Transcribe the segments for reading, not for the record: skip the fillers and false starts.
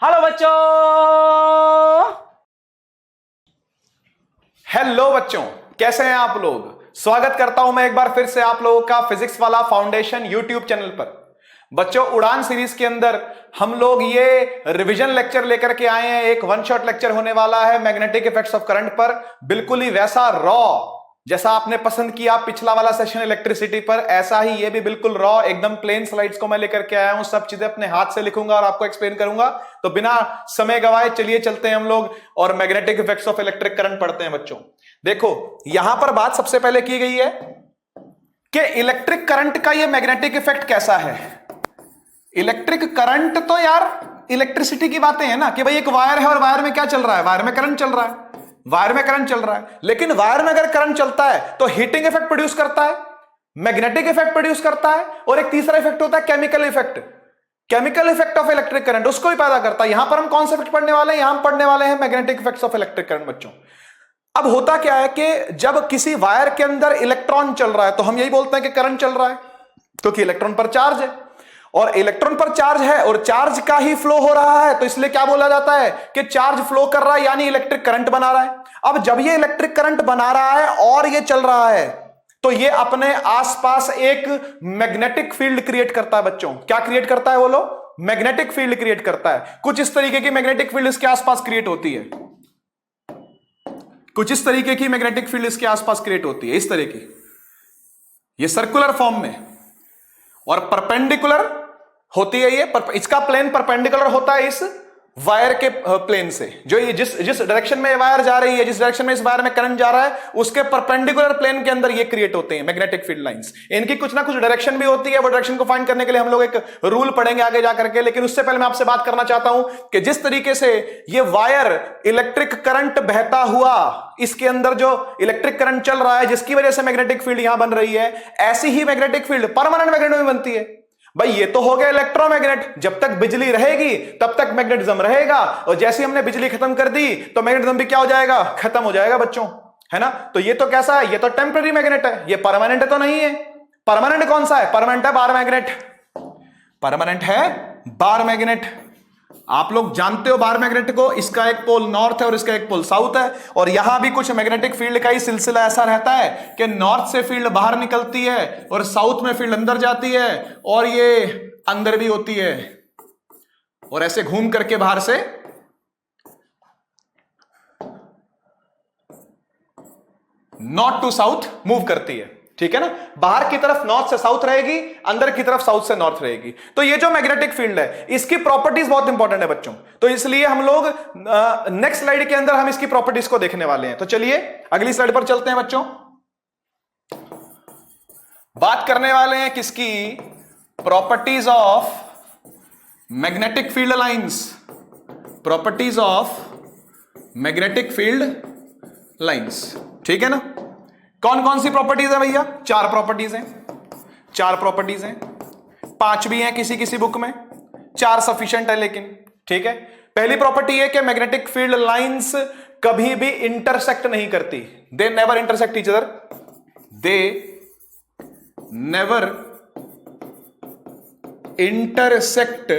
Hello बच्चों। Hello बच्चों, कैसे हैं आप लोग। स्वागत करता हूं मैं एक बार फिर से आप लोगों का फिजिक्स वाला फाउंडेशन यूट्यूब चैनल पर। बच्चों, उड़ान सीरीज के अंदर हम लोग ये रिवीजन लेक्चर लेकर के आए हैं। एक वन शॉट लेक्चर होने वाला है मैग्नेटिक इफेक्ट्स ऑफ करंट पर, बिल्कुल ही वैसा रॉ जैसा आपने पसंद किया पिछला वाला सेशन इलेक्ट्रिसिटी पर, ऐसा ही ये भी बिल्कुल रॉ एकदम प्लेन स्लाइड्स को मैं लेकर के आया हूं। सब चीजें अपने हाथ से लिखूंगा और आपको एक्सप्लेन करूंगा। तो बिना समय गवाए चलिए चलते हैं हम लोग और magnetic effects of electric current पढ़ते हैं। बच्चों देखो, यहां पर बात सबसे पहले की गई है कि इलेक्ट्रिक करंट का ये मैग्नेटिक इफेक्ट कैसा है। इलेक्ट्रिक करंट तो यार इलेक्ट्रिसिटी की बातें हैं ना, कि भाई एक वायर है और वायर में क्या चल रहा है, वायर में करंट चल रहा है, वायर में करंट चल रहा है। लेकिन वायर में अगर करंट चलता है तो हीटिंग इफेक्ट प्रोड्यूस करता है, मैग्नेटिक इफेक्ट प्रोड्यूस करता है, और एक तीसरा इफेक्ट होता है chemical effect. Chemical effect of electric current उसको भी पैदा करता है। यहां पर हम कौन सा इफेक्ट पढ़ने वाले हैं, यहां हम पढ़ने वाले हैं magnetic effects of electric current. बच्चों अब होता क्या है कि जब किसी वायर के अंदर इलेक्ट्रॉन चल रहा है तो हम यही बोलते हैं कि करंट चल रहा है, क्योंकि इलेक्ट्रॉन पर चार्ज है और इलेक्ट्रॉन पर चार्ज है और चार्ज का ही फ्लो हो रहा है, तो इसलिए क्या बोला जाता है कि चार्ज फ्लो कर रहा है, यानी इलेक्ट्रिक करंट बना रहा है। अब जब ये इलेक्ट्रिक करंट बना रहा है और ये चल रहा है तो ये अपने आसपास एक मैग्नेटिक फील्ड क्रिएट करता है। बच्चों क्या क्रिएट करता है, बोलो, मैग्नेटिक फील्ड क्रिएट करता है। कुछ इस तरीके की मैग्नेटिक फील्ड इसके आसपास क्रिएट होती है, कुछ इस तरीके की मैग्नेटिक फील्ड इसके आसपास क्रिएट होती है, इस तरह की, ये सर्कुलर फॉर्म में, और परपेंडिकुलर होती है ये। इसका प्लेन परपेंडिकुलर होता है इस वायर के प्लेन से। जो ये जिस डायरेक्शन में ये वायर जा रही है, जिस डायरेक्शन में इस वायर में करंट जा रहा है, उसके परपेंडिकुलर प्लेन के अंदर ये क्रिएट होते हैं मैग्नेटिक फील्ड लाइंस। इनकी कुछ ना कुछ डायरेक्शन भी होती है, वो डायरेक्शन को फाइंड करने के लिए हम लोग एक रूल पढ़ेंगे आगे जाकर के। लेकिन उससे पहले मैं आपसे बात करना चाहता हूं कि जिस तरीके से ये वायर इलेक्ट्रिक करंट बहता हुआ, इसके अंदर जो इलेक्ट्रिक करंट चल रहा है जिसकी वजह से मैग्नेटिक फील्ड यहां बन रही है, ऐसी ही मैग्नेटिक फील्ड परमानेंट मैग्नेट में बनती है। भाई ये तो हो गया इलेक्ट्रोमैग्नेट, जब तक बिजली रहेगी तब तक मैग्नेटिज्म रहेगा, और जैसे हमने बिजली खत्म कर दी तो मैग्नेटिज्म भी क्या हो जाएगा, खत्म हो जाएगा। बच्चों है ना, तो ये तो कैसा है, ये तो टेम्पररी मैग्नेट है, ये परमानेंट तो नहीं है। परमानेंट कौन सा है, परमानेंट है बार मैग्नेट, परमानेंट है बार मैग्नेट। आप लोग जानते हो बार मैग्नेट को, इसका एक पोल नॉर्थ है और इसका एक पोल साउथ है, और यहां भी कुछ मैग्नेटिक फील्ड का ही सिलसिला ऐसा रहता है कि नॉर्थ से फील्ड बाहर निकलती है और साउथ में फील्ड अंदर जाती है, और ये अंदर भी होती है, और ऐसे घूम करके बाहर से नॉर्थ टू साउथ मूव करती है। ठीक है ना, बाहर की तरफ नॉर्थ से साउथ रहेगी, अंदर की तरफ साउथ से नॉर्थ रहेगी। तो ये जो मैग्नेटिक फील्ड है इसकी प्रॉपर्टीज बहुत इंपॉर्टेंट है बच्चों, तो इसलिए हम लोग नेक्स्ट स्लाइड के अंदर हम इसकी प्रॉपर्टीज को देखने वाले हैं। तो चलिए अगली स्लाइड पर चलते हैं। बच्चों बात करने वाले हैं किसकी, properties of magnetic field lines, properties of magnetic field lines. ठीक है ना, कौन कौन सी प्रॉपर्टीज है भैया, चार प्रॉपर्टीज हैं, चार प्रॉपर्टीज हैं, पांच भी हैं किसी किसी बुक में, चार सफिशिएंट है लेकिन। ठीक है, पहली प्रॉपर्टी है कि मैग्नेटिक फील्ड लाइंस कभी भी इंटरसेक्ट नहीं करती, they never intersect each other, they never intersect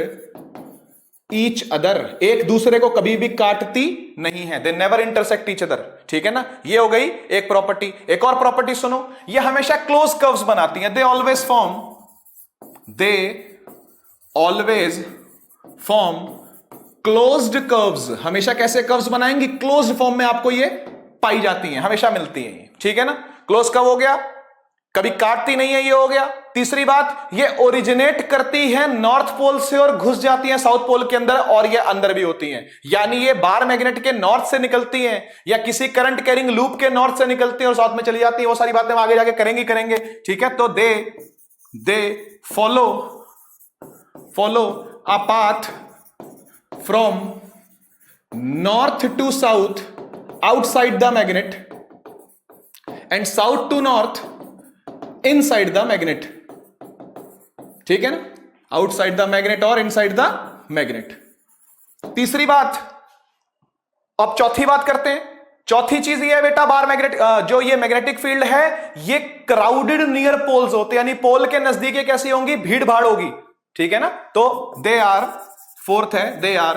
each other, एक दूसरे को कभी भी काटती नहीं है, they never intersect each other. ठीक है ना, ये हो गई एक प्रॉपर्टी। एक और प्रॉपर्टी सुनो, ये हमेशा क्लोज कर्व्स बनाती हैं, they always form closed curves. हमेशा कैसे कर्व्स बनाएंगी, क्लोज्ड फॉर्म में आपको ये पाई जाती हैं, हमेशा मिलती हैं। ठीक है ना, क्लोज कर्व हो गया, कभी काटती नहीं है, ये हो गया। तीसरी बात, ये ओरिजिनेट करती है नॉर्थ पोल से और घुस जाती है साउथ पोल के अंदर, और ये अंदर भी होती हैं, यानी ये बार मैग्नेट के नॉर्थ से निकलती हैं या किसी करंट कैरिंग लूप के नॉर्थ से निकलती हैं और साउथ में चली जाती हैं। वो सारी बातें हम आगे जाके करेंगे। ठीक है, तो they follow a path from north to south outside the magnet and south to north inside the magnet. ठीक है ना, आउटसाइड द मैग्नेट और इनसाइड द मैग्नेट। तीसरी बात, अब चौथी बात करते हैं। चौथी चीज ये है बेटा, बार मैग्नेट जो ये मैग्नेटिक फील्ड है ये क्राउडेड नियर पोल्स होते हैं, यानी पोल के नजदीक ये कैसी होंगी, भीड़ भाड़ होगी। ठीक है ना, तो दे आर, फोर्थ है, they are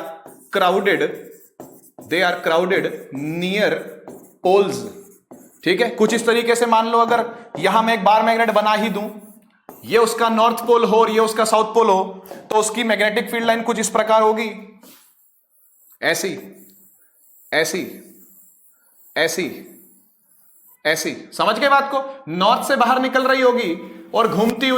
crowded, they are crowded near poles. ठीक है, कुछ इस तरीके से मान लो अगर यहां मैं एक बार मैग्नेट बना ही दूं, ये उसका नॉर्थ पोल हो और ये उसका साउथ पोल हो, तो उसकी मैग्नेटिक फील्ड लाइन कुछ इस प्रकार होगी, ऐसी ऐसी ऐसी ऐसी। समझ गए बात को? नॉर्थ से बाहर निकल रही होगी और घूमती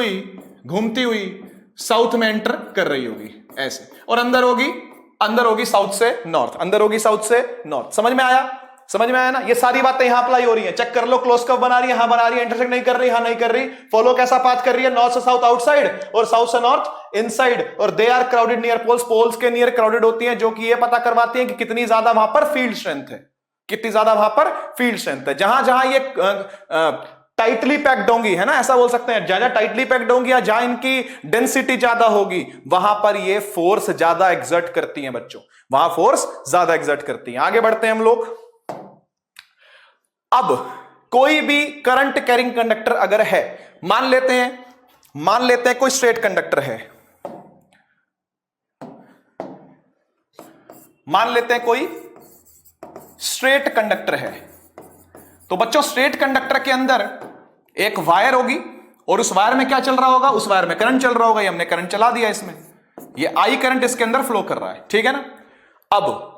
हुई साउथ में एंटर कर रही होगी ऐसे, और अंदर होगी साउथ से नॉर्थ, अंदर होगी साउथ से नॉर्थ। समझ में आया? समझ में आया ना? ये सारी बातें यहां अप्लाई हो रही हैं। चेक कर लो, क्लोज कब बना रही है, हाँ बना रही है, इंटरसेक्ट नहीं कर रही, हाँ नहीं कर रही। फॉलो कैसा पाथ कर रही है, नॉर्थ से साउथ आउटसाइड और साउथ से नॉर्थ इनसाइड। और they are crowded near poles, poles के नियर क्राउडेड होती हैं, जो कि ये पता करवाती हैं कि कितनी ज्यादा वहां पर फील्ड स्ट्रेंथ है, कितनी ज्यादा वहां पर फील्ड स्ट्रेंथ है। जहां जहां ये टाइटली पैक्ड होंगी, है ना, ऐसा बोल सकते हैं, जहां जहां टाइटली पैक्ड होंगी या जहां इनकी डेंसिटी ज्यादा होगी, वहां पर ये फोर्स ज्यादा एग्जर्ट करती हैं बच्चों, वहां फोर्स ज्यादा एग्जर्ट करती हैं। आगे बढ़ते हैं हम लोग। अब कोई भी करंट कैरिंग कंडक्टर अगर है, मान लेते हैं कोई स्ट्रेट कंडक्टर है, मान लेते हैं कोई स्ट्रेट कंडक्टर है, तो बच्चों स्ट्रेट कंडक्टर के अंदर एक वायर होगी और उस वायर में क्या चल रहा होगा, उस वायर में करंट चल रहा होगा। ये हमने करंट चला दिया, इसमें ये आई करंट इसके अंदर फ्लो कर रहा है, ठीक है ना। अब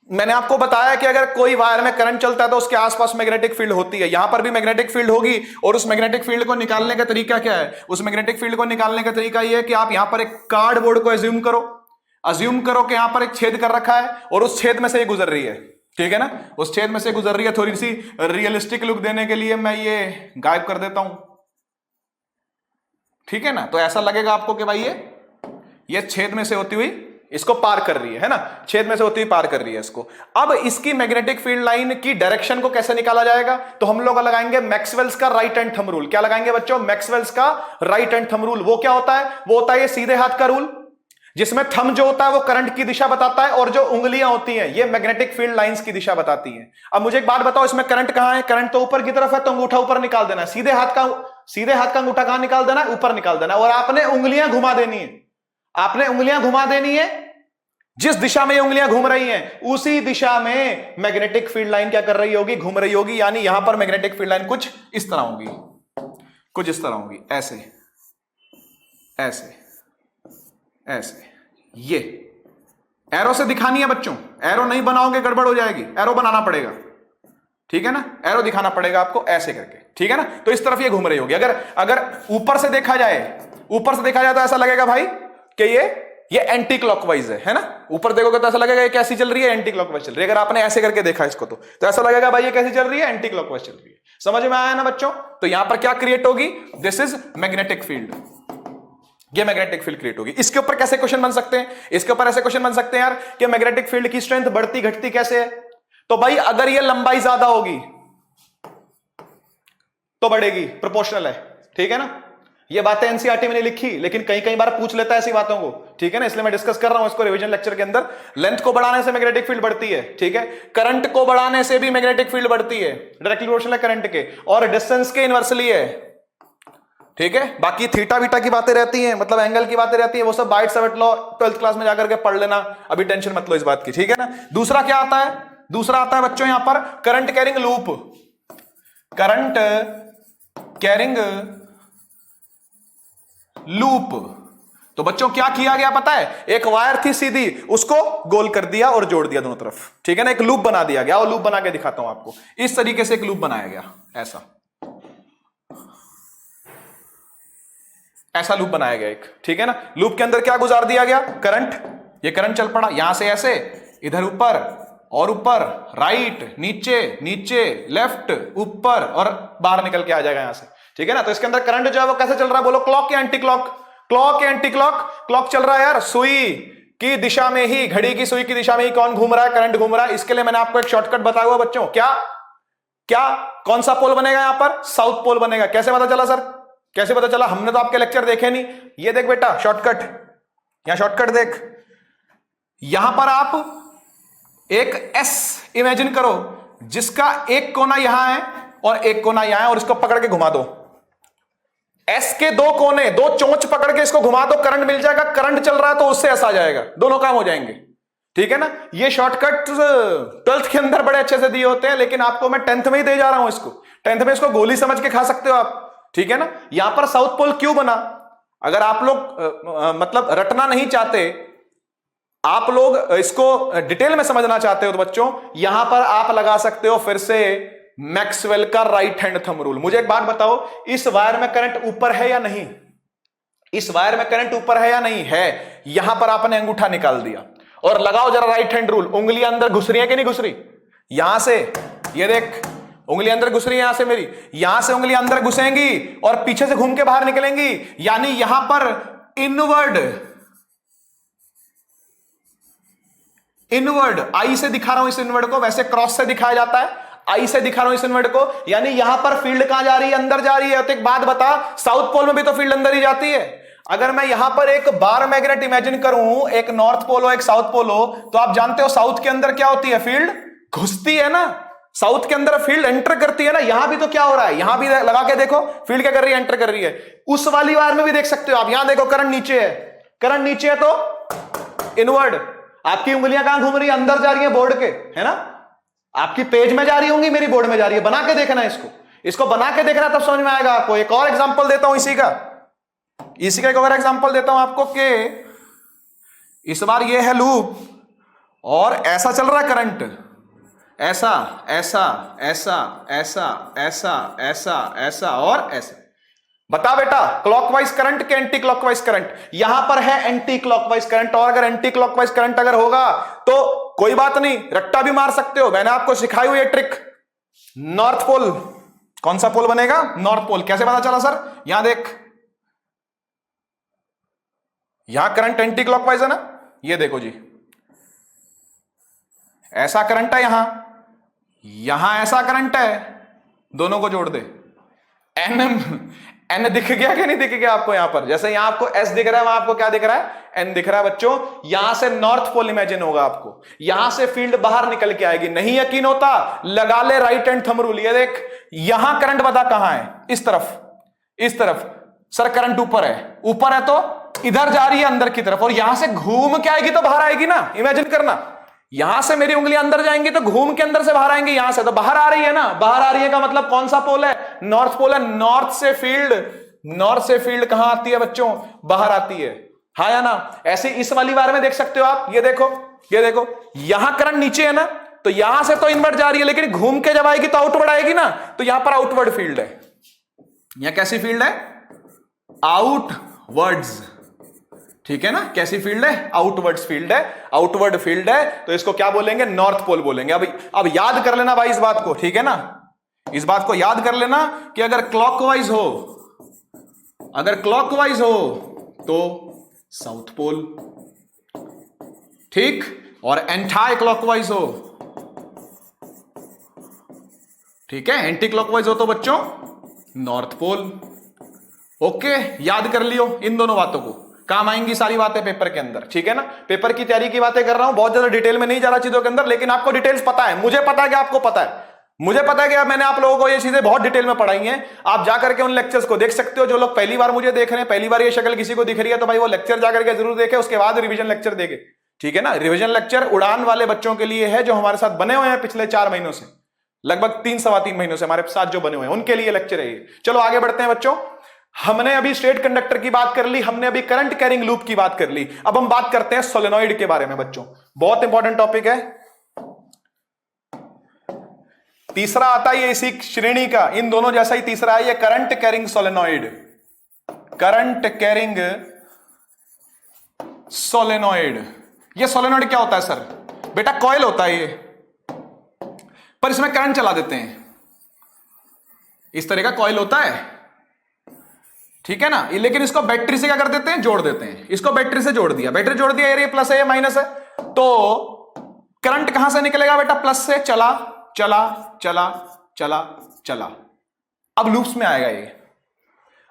मैंने आपको बताया कि अगर कोई वायर में करंट चलता है तो उसके आसपास मैग्नेटिक फील्ड होती है, यहां पर भी मैग्नेटिक फील्ड होगी। और उस मैग्नेटिक फील्ड को निकालने का तरीका क्या है? उस मैग्नेटिक फील्ड को निकालने का तरीका यह है कि आप यहां पर एक कार्डबोर्ड को अज्यूम करो कि यहां पर एक छेद कर रखा है और उस छेद में से ये गुजर रही है, ठीक है ना, उस छेद में से गुजर रही है। थोड़ी सी रियलिस्टिक लुक देने के लिए मैं ये गायब कर देता हूं, ठीक है ना। तो ऐसा लगेगा आपको कि भाई ये छेद में से होती हुई इसको पार कर रही है ना, छेद में से होती हुई पार कर रही है इसको। अब इसकी मैग्नेटिक फील्ड लाइन की डायरेक्शन को कैसे निकाला जाएगा? तो हम लोग लगाएंगे मैक्सवेल्स का राइट हैंड थंब रूल। क्या लगाएंगे बच्चों? मैक्सवेल्स का राइट हैंड थंब रूल। वो क्या होता है? वो होता है ये सीधे हाथ का रूल, जिसमें थंब जो होता है वो करंट की दिशा बताता है और जो उंगलियां होती हैं ये मैग्नेटिक फील्ड लाइंस की दिशा बताती हैं। अब मुझे एक बात बताओ, इसमें करंट कहां है? करंट तो ऊपर की तरफ है, तो अंगूठा ऊपर निकाल देना है। सीधे हाथ का अंगूठा कहां निकाल देना है? ऊपर निकाल देना है। और आपने उंगलियां घुमा देनी है, जिस दिशा में उंगलियां घूम रही हैं उसी दिशा में मैग्नेटिक फील्ड लाइन क्या कर रही होगी? घूम रही होगी। यानी यहां पर मैग्नेटिक फील्ड लाइन कुछ इस तरह होगी, कुछ इस तरह होगी, ऐसे ऐसे ऐसे। ये एरो से दिखानी है बच्चों, एरो नहीं बनाओगे गड़बड़ हो जाएगी, एरो बनाना पड़ेगा, ठीक है ना, एरो दिखाना पड़ेगा आपको ऐसे करके, ठीक है ना। तो इस तरफ ये घूम रही होगी। अगर ऊपर से देखा जाए तो ऐसा लगेगा भाई कि ये एंटी क्लॉकवाइज है ना। ऊपर देखोगे तो ऐसा लगेगा ये कैसी चल रही है? एंटी क्लॉकवाइज चल रही है। अगर आपने ऐसे करके देखा इसको तो ऐसा लगेगा भाई ये कैसी चल रही है? एंटी क्लॉकवाइज चल रही है। समझ में आया ना बच्चों? तो यहां पर क्या क्रिएट होगी? दिस इज मैग्नेटिक फील्ड, ये मैग्नेटिक फील्ड क्रिएट होगी। इसके ऊपर कैसे क्वेश्चन बन सकते हैं? इसके ऊपर ऐसे क्वेश्चन बन सकते हैं यार कि मैग्नेटिक फील्ड की स्ट्रेंथ बढ़ती घटती कैसे है? तो भाई अगर ये लंबाई ज्यादा होगी तो बढ़ेगी, प्रोपोर्शनल है, ठीक है ना। ये बातें एनसीईआरटी में नहीं लिखी, लेकिन कई बार पूछ लेता है ऐसी बातों को, ठीक है ना, इसलिए मैं डिस्कस कर रहा हूं इसको रिवीजन लेक्चर के अंदर। लेंथ को बढ़ाने से मैग्नेटिक फील्ड बढ़ती है, ठीक है। करंट को बढ़ाने से भी मैग्नेटिक फील्ड बढ़ती है, डायरेक्टली प्रोपोर्शनल है करंट के, और डिस्टेंस के इनवर्सली है, ठीक है। बाकी थीटा वीटा की बातें रहती हैं, मतलब एंगल की बातें रहती है, वो सब बाइट-साइट लॉ 12th क्लास में जाकर के पढ़ लेना, अभी टेंशन मत लो इस बात की, ठीक है ना। दूसरा क्या आता है? दूसरा आता है बच्चों यहां पर current carrying loop, current carrying loop. तो बच्चों क्या किया गया पता है? एक वायर थी सीधी, उसको गोल कर दिया और जोड़ दिया दोनों तरफ, ठीक है ना, एक लूप बना दिया गया। और लूप बना के दिखाता हूं आपको, इस तरीके से एक लूप बनाया गया, ऐसा लूप बनाया गया एक, ठीक है ना। लूप के अंदर क्या गुजार दिया गया? करंट, ये करंट चल पड़ा यहां से ऐसे, इधर ऊपर और ऊपर, राइट नीचे नीचे, लेफ्ट ऊपर, और बाहर निकल के आ जाएगा यहां से, ठीक है ना। तो इसके अंदर करंट जो है वो कैसे चल रहा है? बोलो क्लॉक या एंटी क्लॉक? क्लॉक या एंटी क्लॉक? क्लॉक चल रहा है यार, सुई की दिशा में ही, घड़ी की सुई की दिशा में ही कौन घूम रहा है? करंट घूम रहा है। इसके लिए मैंने आपको एक शॉर्टकट बताया हुआ बच्चों, क्या कौन सा पोल बनेगा यहां पर? साउथ पोल बनेगा। कैसे पता चला सर? कैसे पता चला? हमने तो आपके लेक्चर देखे नहीं। ये देख बेटा शॉर्टकट, यहां शॉर्टकट देख, यहां पर आप एक एस इमेजिन करो जिसका एक कोना यहां है और एक कोना यहां है, और इसको पकड़ के घुमा दो। एस के दो कोने, दो चोंच पकड़ के इसको घुमा दो, करंट मिल जाएगा। करंट चल रहा है तो उससे एस आ जाएगा, दोनों काम हो जाएंगे, ठीक है ना। ये शॉर्टकट 12th के अंदर बड़े अच्छे से दिए होते हैं, लेकिन आपको मैं 10th में ही दे जा रहा हूं इसको। 10th में इसको गोली समझ के खा सकते हो आप, ठीक है ना। यहां पर साउथ पोल क्यों बना, अगर आप लोग मतलब रटना नहीं चाहते, आप लोग इसको डिटेल में समझना चाहते हो तो बच्चों यहां पर आप लगा सकते हो फिर से मैक्सवेल का राइट हैंड थंब रूल। मुझे एक बात बताओ, इस वायर में करंट ऊपर है या नहीं, इस वायर में करंट ऊपर है या नहीं है। यहां पर आपने अंगूठा निकाल दिया और लगाओ जरा राइट हैंड रूल। उंगलियां अंदर घुस रही है कि नहीं घुस रही, यहां से ये देख उंगली अंदर घुस रही है, यहां से मेरी, यहां से उंगली अंदर घुसेंगी और पीछे से घूम के बाहर निकलेंगी, यानी यहां पर इनवर्ड आई से दिखा रहा हूं इस इनवर्ड को, वैसे क्रॉस से दिखाया जाता है, आई से दिखा रहा हूं इस इनवर्ड को, यानी यहां पर फील्ड कहां जा रही है, अंदर जा रही है। तो एक बात बता, साउथ पोल में भी तो फील्ड अंदर ही जाती है। अगर मैं यहां पर एक बार मैग्नेट इमेजिन करूं, एक नॉर्थ पोल हो एक साउथ पोल हो, तो आप जानते हो साउथ के अंदर क्या होती है, फील्ड घुसती है ना, साउथ के अंदर फील्ड एंटर करती है ना। यहां भी तो क्या हो रहा है, यहां भी लगा के देखो फील्ड क्या कर रही है, एंटर कर रही है। उस वाली वायर में भी देख सकते हो आप, यहां देखो करंट नीचे है, करंट नीचे है तो इनवर्ड, आपकी उंगलियां कहां घूम रही है, अंदर जा रही है बोर्ड के, है ना। आपकी पेज में जा रही होंगी, मेरी बोर्ड में जा रही है। बना के देखना इसको बना के देखना, तब समझ में आएगा आपको। एक और एग्जांपल देता हूं इसी का एक और एग्जांपल देता हूं आपको कि इस बार ये है लूप और ऐसा चल रहा है करंट, ऐसा ऐसा ऐसा ऐसा ऐसा ऐसा ऐसा और ऐसा। बता बेटा, क्लॉकवाइज करंट के एंटी क्लॉकवाइज करंट, यहां पर है एंटी क्लॉकवाइज करंट, और अगर एंटी क्लॉकवाइज करंट अगर होगा तो कोई बात नहीं, रट्टा भी मार सकते हो। मैंने आपको सिखाई हुई है ट्रिक, नॉर्थ पोल, कौन सा पोल बनेगा, नॉर्थ पोल। कैसे पता चला सर, यहां देख, यहां करंट एंटी क्लॉकवाइज है ना, ये देखो जी, ऐसा करंट है यहां ऐसा करंट है, दोनों को जोड़ दे, एन दिख गया कि नहीं दिख गया आपको। यहां पर जैसे यहां आपको एस दिख रहा है, वहां आपको क्या दिख रहा है, एन दिख रहा है बच्चों। यहां से नॉर्थ पोल इमेजिन होगा आपको, यहां से फील्ड बाहर निकल के आएगी। नहीं यकीन होता, लगा ले राइट हैंड थंब रूल। ये देख, यहां करंट बता कहां है, इस तरफ। सर करंट ऊपर है तो इधर जा रही है अंदर की तरफ, और यहां से घूम के आएगी तो बाहर आएगी ना। इमेजिन करना, यहां से मेरी उंगली अंदर जाएंगी तो घूम के अंदर से बाहर आएंगी, यहां से तो बाहर आ रही है ना। बाहर आ रही है का मतलब कौन सा पोल है, नॉर्थ पोल है। नॉर्थ से फील्ड कहां आती है बच्चों, बाहर आती है, हाँ या ना। ऐसे इस वाली वायर में देख सकते हो आप, ये देखो यहां करंट नीचे है ना, तो यहां से तो इनवर्ड जा रही है, लेकिन घूम के जब आएगी तो आउटवर्ड आएगी ना। तो यहां पर आउटवर्ड फील्ड है, यहां कैसी फील्ड है, आउटवर्ड्स, ठीक है ना। कैसी फील्ड है, आउटवर्ड्स फील्ड है, आउटवर्ड फील्ड है, तो इसको क्या बोलेंगे, नॉर्थ पोल बोलेंगे। अब याद कर लेना भाई इस बात को, ठीक है ना, इस बात को याद कर लेना कि अगर क्लॉकवाइज हो तो साउथ पोल, ठीक, और एंटी क्लॉकवाइज हो, ठीक है, एंटी क्लॉकवाइज हो तो बच्चों नॉर्थ पोल। ओके, याद कर लियो, इन दोनों बातों को काम आएंगी सारी बातें पेपर के अंदर, ठीक है ना। पेपर की तैयारी की बातें कर रहा हूं, बहुत ज्यादा डिटेल में नहीं जा रहा चीजों के अंदर, लेकिन आपको डिटेल्स पता है, मुझे पता है कि आपको पता है, मुझे पता है कि मैंने आप लोगों को ये चीजें बहुत डिटेल में पढ़ाई हैं। आप जाकर के उन लेक्चर्स को देख सकते हो। जो लोग पहली बार मुझे देख रहे हैं, पहली बार ये शक्ल किसी को दिख रही है, तो भाई वो लेक्चर जाकर के जरूर देखे, उसके बाद रिवीजन लेक्चर देखे, ठीक है ना। रिवीजन लेक्चर उड़ान वाले बच्चों के लिए है, जो हमारे साथ बने हुए हैं पिछले 4 महीनों से, लगभग 3-3.25 महीनों से हमारे साथ जो बने हुए हैं, उनके लिए लेक्चर है ये। चलो आगे बढ़ते हैं बच्चों। हमने अभी स्ट्रेट कंडक्टर की बात कर ली, हमने अभी करंट कैरिंग लूप की बात कर ली। अब हम बात करते हैं सोलेनॉइड के बारे में बच्चों, बहुत इंपॉर्टेंट टॉपिक है। तीसरा आता है इसी श्रेणी का, इन दोनों जैसा ही तीसरा है ये, current carrying solenoid. Current carrying solenoid, ये सोलेनॉइड क्या होता है सर, बेटा कॉइल होता है ये, पर इसमें करंट चला देते हैं, इस तरह का कॉइल होता है, ठीक है ना। लेकिन इसको बैटरी से क्या कर देते हैं, जोड़ देते हैं। इसको बैटरी से जोड़ दिया, बैटरी जोड़ दिया, ये प्लस है ये माइनस है, तो करंट कहां से निकलेगा बेटा, प्लस से, चला चला चला चला चला, अब लूप्स में आएगा ये।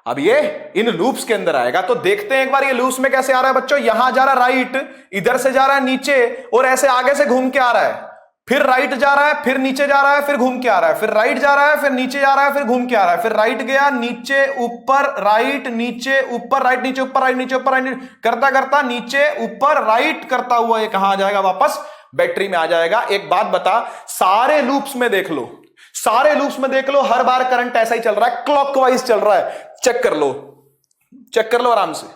अब ये इन लूप्स के अंदर आएगा, तो देखते हैं एक बार ये लूप्स में कैसे आ रहा है बच्चों। यहां जा रहा है राइट, इधर से जा रहा है नीचे, और ऐसे आगे से घूम के आ रहा है, फिर राइट जा रहा है, फिर नीचे जा रहा है, फिर घूम के आ रहा है, फिर राइट जा रहा है, फिर नीचे जा रहा है, फिर घूम के आ रहा है, फिर राइट गया, नीचे ऊपर राइट, नीचे ऊपर राइट, नीचे ऊपर राइट, नीचे ऊपर राइट, करता करता नीचे ऊपर राइट करता हुआ ये कहां आ जाएगा? वापस बैटरी में आ जाएगा। एक बात बता, सारे लूप्स में देख लो, सारे लूप्स में देख लो, हर बार करंट ऐसा ही चल रहा है, क्लॉकवाइज चल रहा है। चेक कर लो, चेक कर लो आराम से,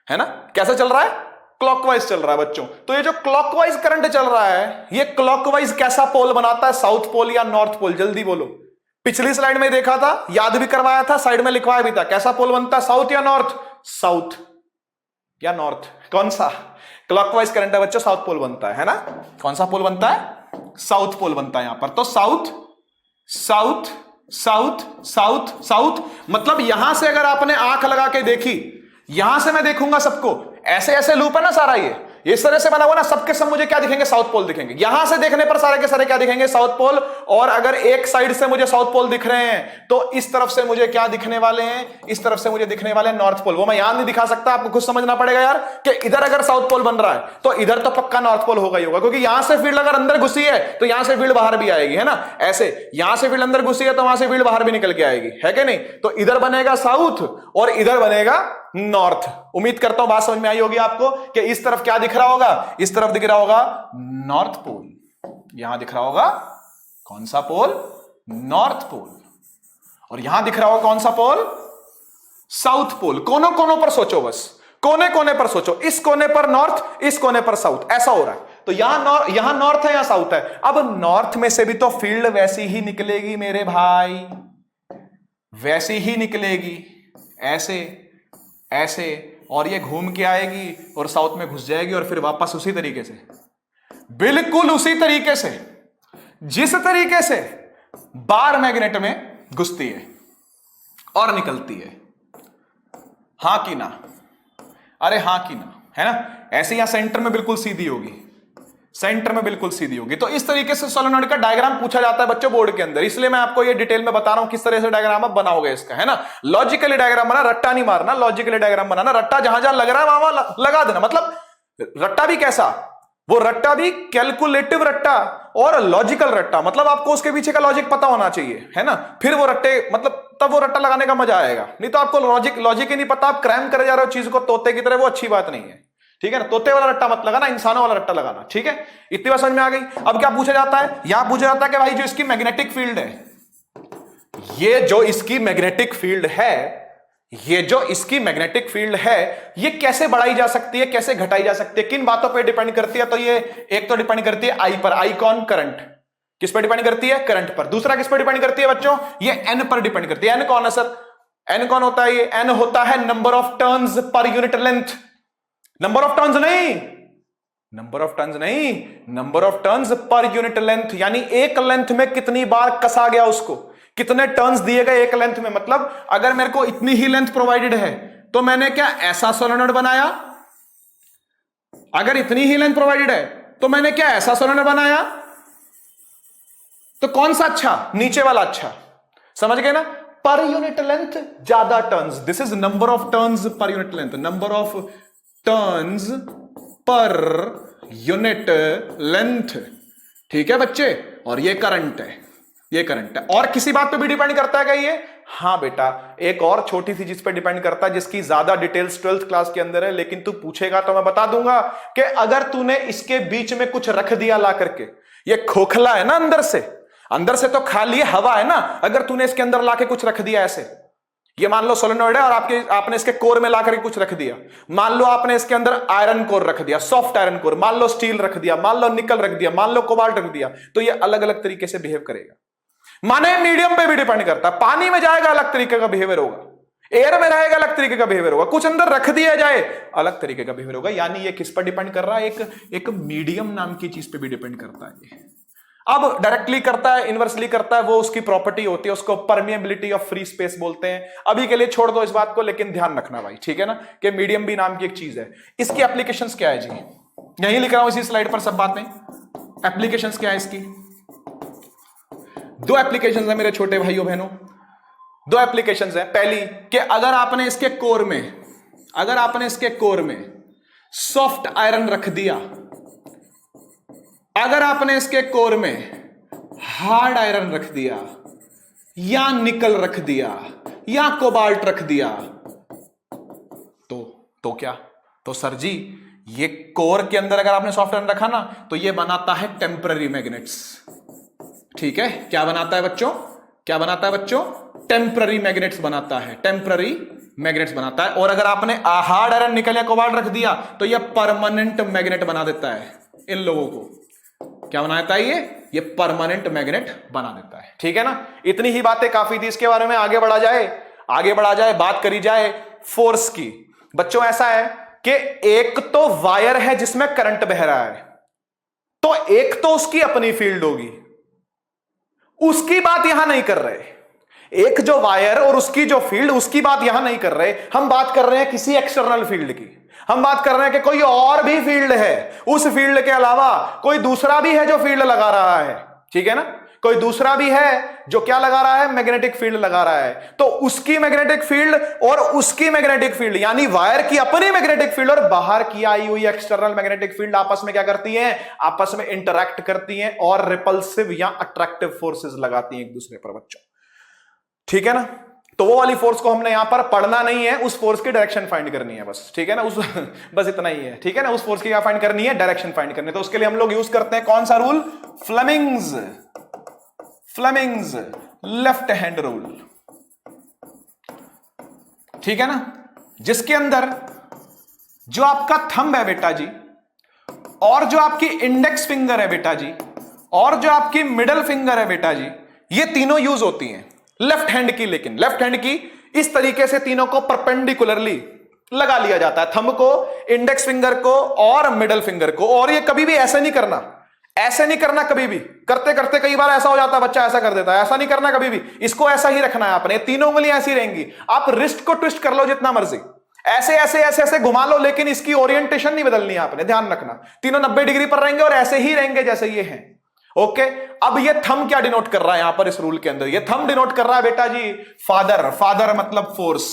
है ना? कैसा चल रहा है? क्लॉकवाइज चल रहा है बच्चों। तो ये जो क्लॉकवाइज करंट चल रहा है, ये क्लॉकवाइज कैसा पोल बनाता है? साउथ पोल या नॉर्थ पोल? जल्दी बोलो। पिछली स्लाइड में देखा था, याद भी करवाया था, साइड में लिखवाया भी था। कैसा पोल बनता है? साउथ या नॉर्थ? साउथ या नॉर्थ? कौन सा? क्लॉकवाइज करंट है बच्चों, साउथ पोल बनता है ना? कौन सा पोल बनता है? साउथ पोल बनता है यहां पर। तो south south south south south, मतलब यहां से अगर आपने आंख लगा के देखी, यहां से मैं देखूंगा सबको, ऐसे ऐसे लूप है ना सारा, ये इस तरह से बना हुआ ना, सबके सब मुझे क्या दिखेंगे? साउथ पोल दिखेंगे। यहां से देखने पर सारे के सारे क्या दिखेंगे? South pole. और अगर एक साइड से मुझे साउथ पोल दिख रहे हैं, तो इस तरफ से मुझे क्या दिखने वाले हैं? इस तरफ से मुझे दिखने वाले नॉर्थ पोल। वो मैं यहां नहीं दिखा सकता, आपको खुद समझना पड़ेगा यार, कि इधर अगर साउथ पोल बन रहा है तो इधर तो पक्का नॉर्थ पोल होगा ही होगा, क्योंकि यहां से फील्ड अगर अंदर घुसी है तो यहां से फील्ड बाहर भी आएगी, है ना? ऐसे यहां से फील्ड अंदर घुसी है तो वहां से फील्ड बाहर भी निकल के आएगी, है कि नहीं? तो इधर बनेगा साउथ और इधर बनेगा नॉर्थ। उम्मीद करता हूं बात समझ में आई होगी आपको, कि इस तरफ क्या दिख रहा होगा? इस तरफ दिख रहा होगा नॉर्थ पोल, यहां दिख रहा होगा कौन सा पोल? North pole. और यहां दिख रहा होगा कौन सा पोल? South pole. कोनों कोनों पर सोचो, बस कोने कोने पर सोचो, इस कोने पर नॉर्थ, इस कोने पर साउथ, ऐसा हो रहा है। तो यहां नॉर्थ है, यहां साउथ है। अब नॉर्थ में से भी तो फील्ड वैसी ही निकलेगी मेरे भाई, वैसी ही निकलेगी, ऐसे ऐसे, और ये घूम के आएगी और साउथ में घुस जाएगी, और फिर वापस उसी तरीके से, बिल्कुल उसी तरीके से जिस तरीके से बार मैग्नेट में घुसती है और निकलती है। हां कि ना? अरे हां कि ना, है ना? ऐसे यहां सेंटर में बिल्कुल सीधी होगी, सेंटर में बिल्कुल सीधी होगी। तो इस तरीके से सोलेनॉइड का डायग्राम पूछा जाता है बच्चों बोर्ड के अंदर, इसलिए मैं आपको ये डिटेल में बता रहा हूं किस तरह से डायग्राम आप बनाओगे इसका, है ना? लॉजिकली डायग्राम बना, रट्टा नहीं मारना, लॉजिकली डायग्राम बनाना। रट्टा जहां जहां लग रहा है वहां लगा देना। मतलब रट्टा भी कैसा? वो रट्टा भी कैलकुलेटिव रट्टा और लॉजिकल रट्टा, मतलब आपको उसके पीछे का लॉजिक पता होना चाहिए, है ना? फिर वो रट्टे, मतलब तब वो रट्टा लगाने का मजा आएगा। नहीं तो आपको लॉजिक ही नहीं पता, आप क्रैम करे जा रहे हो चीज को तोते की तरह, वो अच्छी बात नहीं है, ठीक है ना? तोते वाला रट्टा मत लगाना, इंसानों वाला रट्टा लगाना, ठीक है? इतनी बात समझ में आ गई। अब क्या पूछा जाता है? यहां पूछा जाता है कि भाई जो इसकी मैग्नेटिक फील्ड है, ये जो इसकी मैग्नेटिक फील्ड है, ये जो इसकी मैग्नेटिक फील्ड है, ये कैसे बढ़ाई जा सकती है, कैसे घटाई जा सकती है, किन बातों पर डिपेंड करती है? तो ये एक तो डिपेंड करती है आई पर। आई कौन? करंट। किस पर डिपेंड करती है? करंट पर। दूसरा किस पर डिपेंड करती है बच्चों? ये एन पर डिपेंड करती है। एन कौन है सर? एन कौन होता है? ये एन होता है number of turns per unit length. Number of turns नहीं, नंबर ऑफ टर्न्स नहीं, number of turns per unit length, यानी एक लेंथ में कितनी बार कसा गया उसको, कितने टर्न्स दिए गए एक लेंथ में। मतलब अगर मेरे को इतनी ही लेंथ प्रोवाइडेड है तो मैंने क्या ऐसा सोलेनॉइड बनाया? अगर इतनी ही लेंथ प्रोवाइडेड है तो मैंने क्या ऐसा सोलेनॉइड बनाया? तो कौन सा अच्छा? नीचे वाला अच्छा। समझ गए ना? पर यूनिट लेंथ ज्यादा turns, this is number of turns per unit length, number of turns per unit length, ठीक है बच्चे? और ये करंट है, ये करंट है। और किसी बात पे भी डिपेंड करता है क्या ये? हां बेटा, एक और छोटी सी चीज पे डिपेंड करता है, जिसकी ज्यादा डिटेल्स 12th क्लास के अंदर है, लेकिन तू पूछेगा तो मैं बता दूंगा कि अगर तूने इसके बीच में कुछ रख दिया ला करके, ये खोखला है ना अंदर से तो खाली हवा है ना, अगर तूने इसके अंदर लाके कुछ रख दिया ऐसे, ये मान लो सोलेनॉइड है और आपने इसके कोर में लाकर कुछ रख दिया, मान लो आपने इसके अंदर आयरन कोर रख दिया, सॉफ्ट आयरन कोर, मान लो स्टील रख दिया, मान लो निकल रख दिया, मान लो कोबाल्ट रख दिया, तो ये अलग अलग तरीके से बिहेव करेगा। माने मीडियम पे भी डिपेंड करता है, पानी में जाएगा अलग तरीके का बिहेवियर होगा, एयर में रहेगा अलग तरीके का बिहेवियर होगा, कुछ अंदर रख दिया जाए अलग तरीके का बिहेवियर होगा। यानी ये किस पर डिपेंड कर रहा है? एक मीडियम नाम की चीज पे भी डिपेंड करता है। अब डायरेक्टली करता है, इनवर्सली करता है, वो उसकी प्रॉपर्टी होती है, उसको परमिएबिलिटी ऑफ फ्री स्पेस बोलते हैं। अभी के लिए छोड़ दो इस बात को, लेकिन ध्यान रखना भाई, ठीक है ना, कि मीडियम भी नाम की एक चीज है। इसकी एप्लीकेशंस क्या है जी? यहीं लिख रहा हूं इसी स्लाइड पर, सब बात नहीं। एप्लीकेशंस क्या है इसकी? दो एप्लीकेशंस है मेरे छोटे भाइयों बहनों, दो एप्लीकेशंस है। पहली कि अगर आपने इसके कोर में सॉफ्ट आयरन रख दिया, अगर आपने इसके कोर में हार्ड आयरन रख दिया या निकल रख दिया या कोबाल्ट रख दिया तो क्या? तो सर जी ये कोर के अंदर अगर आपने सॉफ्ट आयरन रखा ना तो ये बनाता है टेम्पररी मैग्नेट्स। ठीक है, क्या बनाता है बच्चों? क्या बनाता है बच्चों? टेम्पररी मैग्नेट्स बनाता है, टेम्पररी मैग्नेट्स बनाता है। और अगर आपने हार्ड आयरन निकल या कोबाल्ट रख दिया तो ये परमानेंट मैग्नेट बना देता है इन लोगों को। क्या बनाता है ये परमानेंट मैग्नेट बना देता है। ठीक है ना, इतनी ही बातें काफी थी इसके बारे में। आगे बढ़ा जाए, बात करी जाए फोर्स की। बच्चों ऐसा है कि एक तो वायर है जिसमें करंट बह रहा है, तो एक तो उसकी अपनी फील्ड होगी, उसकी बात यहां नहीं कर रहे। एक जो वायर और उसकी जो फील्ड, उसकी बात यहां नहीं कर रहे। हम बात कर रहे हैं किसी एक्सटर्नल फील्ड की। हम बात कर रहे हैं कि कोई और भी फील्ड है, उस फील्ड के अलावा कोई दूसरा भी है जो फील्ड लगा रहा है। ठीक है ना, कोई दूसरा भी है जो क्या लगा रहा है? मैग्नेटिक फील्ड लगा रहा है। तो उसकी मैग्नेटिक फील्ड और उसकी मैग्नेटिक फील्ड, यानी वायर की अपनी मैग्नेटिक फील्ड और बाहर की आई हुई एक्सटर्नल मैग्नेटिक फील्ड आपस में क्या करती हैं? आपस में इंटरैक्ट करती हैं और रिपल्सिव या अट्रैक्टिव फोर्सेस लगाती हैं एक दूसरे पर बच्चों। ठीक है ना, तो वो वाली फोर्स को हमने यहां पर पढ़ना नहीं है, उस फोर्स की डायरेक्शन फाइंड करनी है बस। ठीक है ना, बस इतना ही है। ठीक है ना, उस फोर्स की क्या फाइंड करनी है? डायरेक्शन फाइंड करनी है। तो उसके लिए हम लोग यूज करते हैं कौन सा rule? Fleming's left hand rule. ठीक है ना, जिसके अंदर जो आपका थंब है बेटा जी, और जो आपकी इंडेक्स फिंगर है बेटा जी, और जो आपकी मिडल फिंगर है बेटा जी, ये तीनों यूज होती हैं लेफ्ट हैंड की। लेकिन लेफ्ट हैंड की इस तरीके से तीनों को परपेंडिकुलरली लगा लिया जाता है, थंब को, इंडेक्स फिंगर को और मिडल फिंगर को। और ये कभी भी ऐसे नहीं करना, ऐसे नहीं करना कभी भी। करते करते कई बार ऐसा हो जाता है, बच्चा ऐसा कर देता है। ऐसा नहीं करना कभी भी, इसको ऐसा ही रखना है आपने। तीनों उंगलियां ऐसी रहेंगी। आप रिस्ट को ट्विस्ट कर लो जितना मर्जी, ऐसे ऐसे ऐसे ऐसे घुमा लो, लेकिन इसकी ओरिएंटेशन नहीं बदलनी है आपने, ध्यान रखना। तीनों 90 डिग्री पर रहेंगे और ऐसे ही रहेंगे जैसे ये हैं। ओके, अब ये थंब क्या डिनोट कर रहा है यहां पर इस रूल के अंदर? ये थंब डिनोट कर रहा है बेटा जी फादर। फादर मतलब फोर्स।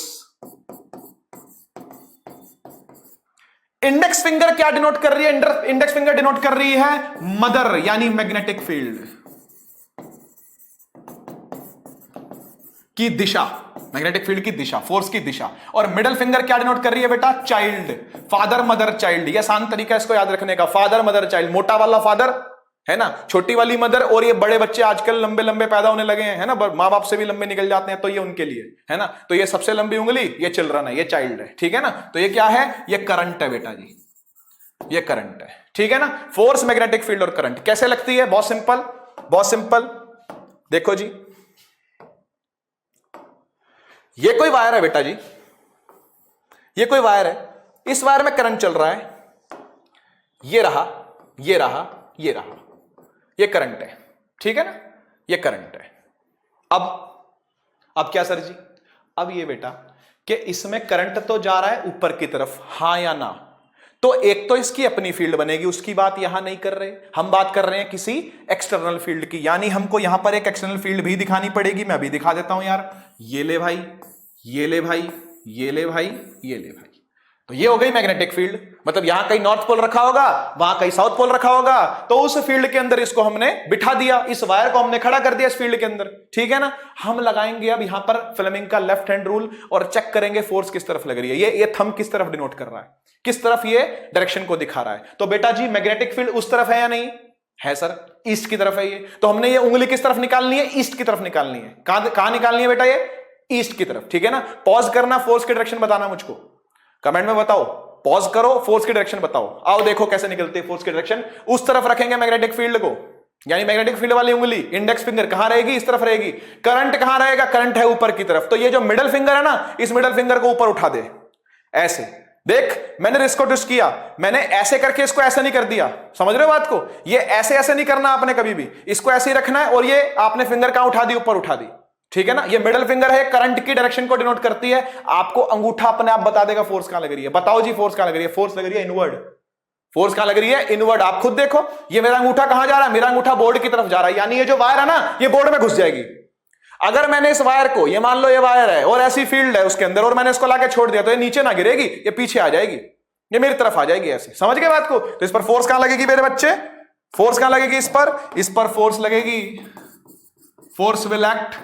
इंडेक्स फिंगर क्या डिनोट कर रही है? इंडेक्स फिंगर डिनोट कर रही है मदर, यानी मैग्नेटिक फील्ड की दिशा, मैग्नेटिक फील्ड की दिशा, फोर्स की दिशा। और मिडल फिंगर क्या डिनोट कर रही है बेटा? चाइल्ड। फादर मदर चाइल्ड, यह आसान तरीका है इसको याद रखने का। फादर मदर चाइल्ड, मोटा वाला फादर है ना, छोटी वाली मदर। और ये बड़े बच्चे आजकल लंबे लंबे पैदा होने लगे हैं, है ना, माँ बाप से भी लंबे निकल जाते हैं, तो ये उनके लिए है ना। तो ये सबसे लंबी उंगली ये चिल्ड्रन है, ये चाइल्ड है। ठीक है ना, तो ये क्या है? ये करंट है बेटा जी, ये करंट है। ठीक है ना, फोर्स, मैग्नेटिक फील्ड और करंट कैसे लगती है? बहुत सिंपल, बहुत सिंपल। देखो जी, ये कोई वायर है बेटा जी, ये कोई वायर है। इस वायर में करंट चल रहा है, ये रहा, ये रहा, ये रहा, ये करंट है। ठीक है ना, ये करंट है। अब क्या सर जी? अब ये बेटा कि इसमें करंट तो जा रहा है ऊपर की तरफ, हां या ना? तो एक तो इसकी अपनी फील्ड बनेगी, उसकी बात यहां नहीं कर रहे, हम बात कर रहे हैं किसी एक्सटर्नल फील्ड की। यानी हमको यहां पर एक एक्सटर्नल फील्ड भी दिखानी पड़ेगी। मैं अभी दिखा देता हूं यार। ये ले भाई, ये ले भाई, ये ले भाई, ये ले भाई। तो ये हो गई मैग्नेटिक फील्ड। मतलब यहां कहीं नॉर्थ पोल रखा होगा, वहां कहीं साउथ पोल रखा होगा, तो उस फील्ड के अंदर इसको हमने बिठा दिया, इस वायर को हमने खड़ा कर दिया इस फील्ड के अंदर। ठीक है ना, हम लगाएंगे अब यहां पर फ्लेमिंग का लेफ्ट हैंड रूल और चेक करेंगे फोर्स किस तरफ लग रही है। ये थंब किस तरफ डिनोट कर रहा है, किस तरफ ये डायरेक्शन को दिखा रहा है। तो बेटा जी मैग्नेटिक फील्ड उस तरफ है या नहीं है? सर ईस्ट की तरफ है ये। तो हमने ये उंगली किस तरफ निकालनी है? ईस्ट की तरफ निकालनी है। कहां निकालनी है बेटा? ये ईस्ट की तरफ। ठीक है ना, पॉज करना, फोर्स की डायरेक्शन बताना मुझको, कमेंट में बताओ, पॉज करो, फोर्स की डायरेक्शन बताओ। आओ देखो कैसे निकलती है फोर्स की डायरेक्शन। उस तरफ रखेंगे मैग्नेटिक फील्ड को, यानी मैग्नेटिक फील्ड वाली उंगली, इंडेक्स फिंगर कहां रहेगी? इस तरफ रहेगी। करंट कहां रहेगा? करंट है ऊपर की तरफ। तो ये जो मिडल फिंगर है ना, इस मिडल फिंगर को ऊपर उठा दे ऐसे। देख मैंने रिस्क को ट्विस्ट किया, मैंने ऐसे करके इसको ऐसे नहीं कर दिया। समझ रहे हो बात को? ये ऐसे ऐसे नहीं करना आपने कभी भी, इसको ऐसे ही रखना है। और ये आपने फिंगर कहां उठा दी? ऊपर उठा दी। ठीक है ना, ये मिडल फिंगर है, करंट की डायरेक्शन को डिनोट करती है। आपको अंगूठा अपने आप बता देगा फोर्स कहां लग रही है। बताओ जी फोर्स कहां लग रही है? फोर्स लग रही है इनवर्ड। फोर्स कहां लग रही है? इनवर्ड। आप खुद देखो, ये मेरा अंगूठा कहां जा रहा है? मेरा अंगूठा बोर्ड की तरफ जा रहा है, यानी ये जो वायर है ना, ये बोर्ड में घुस जाएगी। अगर मैंने इस वायर को, ये मान लो ये वायर है और ऐसी फील्ड है उसके अंदर, और मैंने इसको लाके छोड़ दिया, तो ये नीचे ना गिरेगी, ये पीछे आ जाएगी, ये मेरी तरफ आ जाएगी ऐसे। समझ गए बात को? तो इस पर फोर्स कहां लगेगी मेरे बच्चे? फोर्स कहां लगेगी? इस पर फोर्स लगेगी। Force will act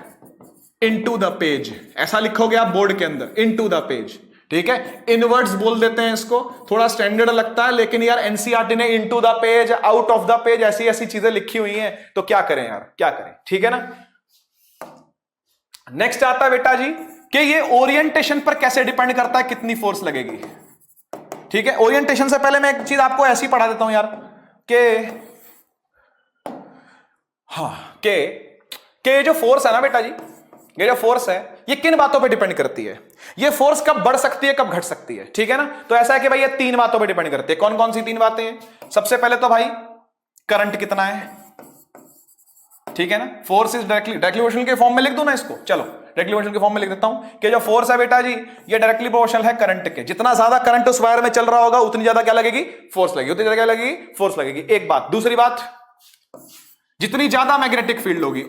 into the page, ऐसा लिखोगे आप बोर्ड के अंदर, इनटू द पेज, ठीक है। इनवर्ड्स बोल देते हैं इसको, थोड़ा स्टैंडर्ड लगता है, लेकिन यार एनसीईआरटी ने into the page, out of the page ऐसी ऐसी चीजें लिखी हुई हैं, तो क्या करें यार, क्या करें, ठीक है ना। नेक्स्ट आता है बेटा जी कि ये ओरिएंटेशन पर कैसे डिपेंड करता है कितनी फोर्स लगेगी, ठीक है। ओरिएंटेशन से पहले मैं एक चीज आपको ऐसी पढ़ा देता हूं यार कि हाँ के जो फोर्स है ना बेटा जी, ये जो फोर्स है ये किन बातों पे डिपेंड करती है? ये फोर्स कब बढ़ सकती है, कब घट सकती है, ठीक है ना। तो ऐसा है कि भाई ये तीन बातों पे डिपेंड करती है। कौन कौन सी तीन बातें हैं? सबसे पहले तो भाई करंट कितना है, ठीक है ना। फोर्स इज डायरेक्टली मोशन के फॉर्म में लिख दूं ना इसको, चलो डायरेक्टली मोशन के फॉर्म में लिख देता हूं कि जो फोर्स है बेटा जी ये डायरेक्टली प्रोपोर्शनल है करंट के। जितना ज्यादा करंट उस वायर में चल रहा होगा उतनी ज्यादा क्या लगेगी? फोर्स लगेगी, उतनी ज्यादा क्या लगेगी? फोर्स लगेगी। एक बात। दूसरी बात, जितनी ज्यादा मैग्नेटिक फील्ड होगी,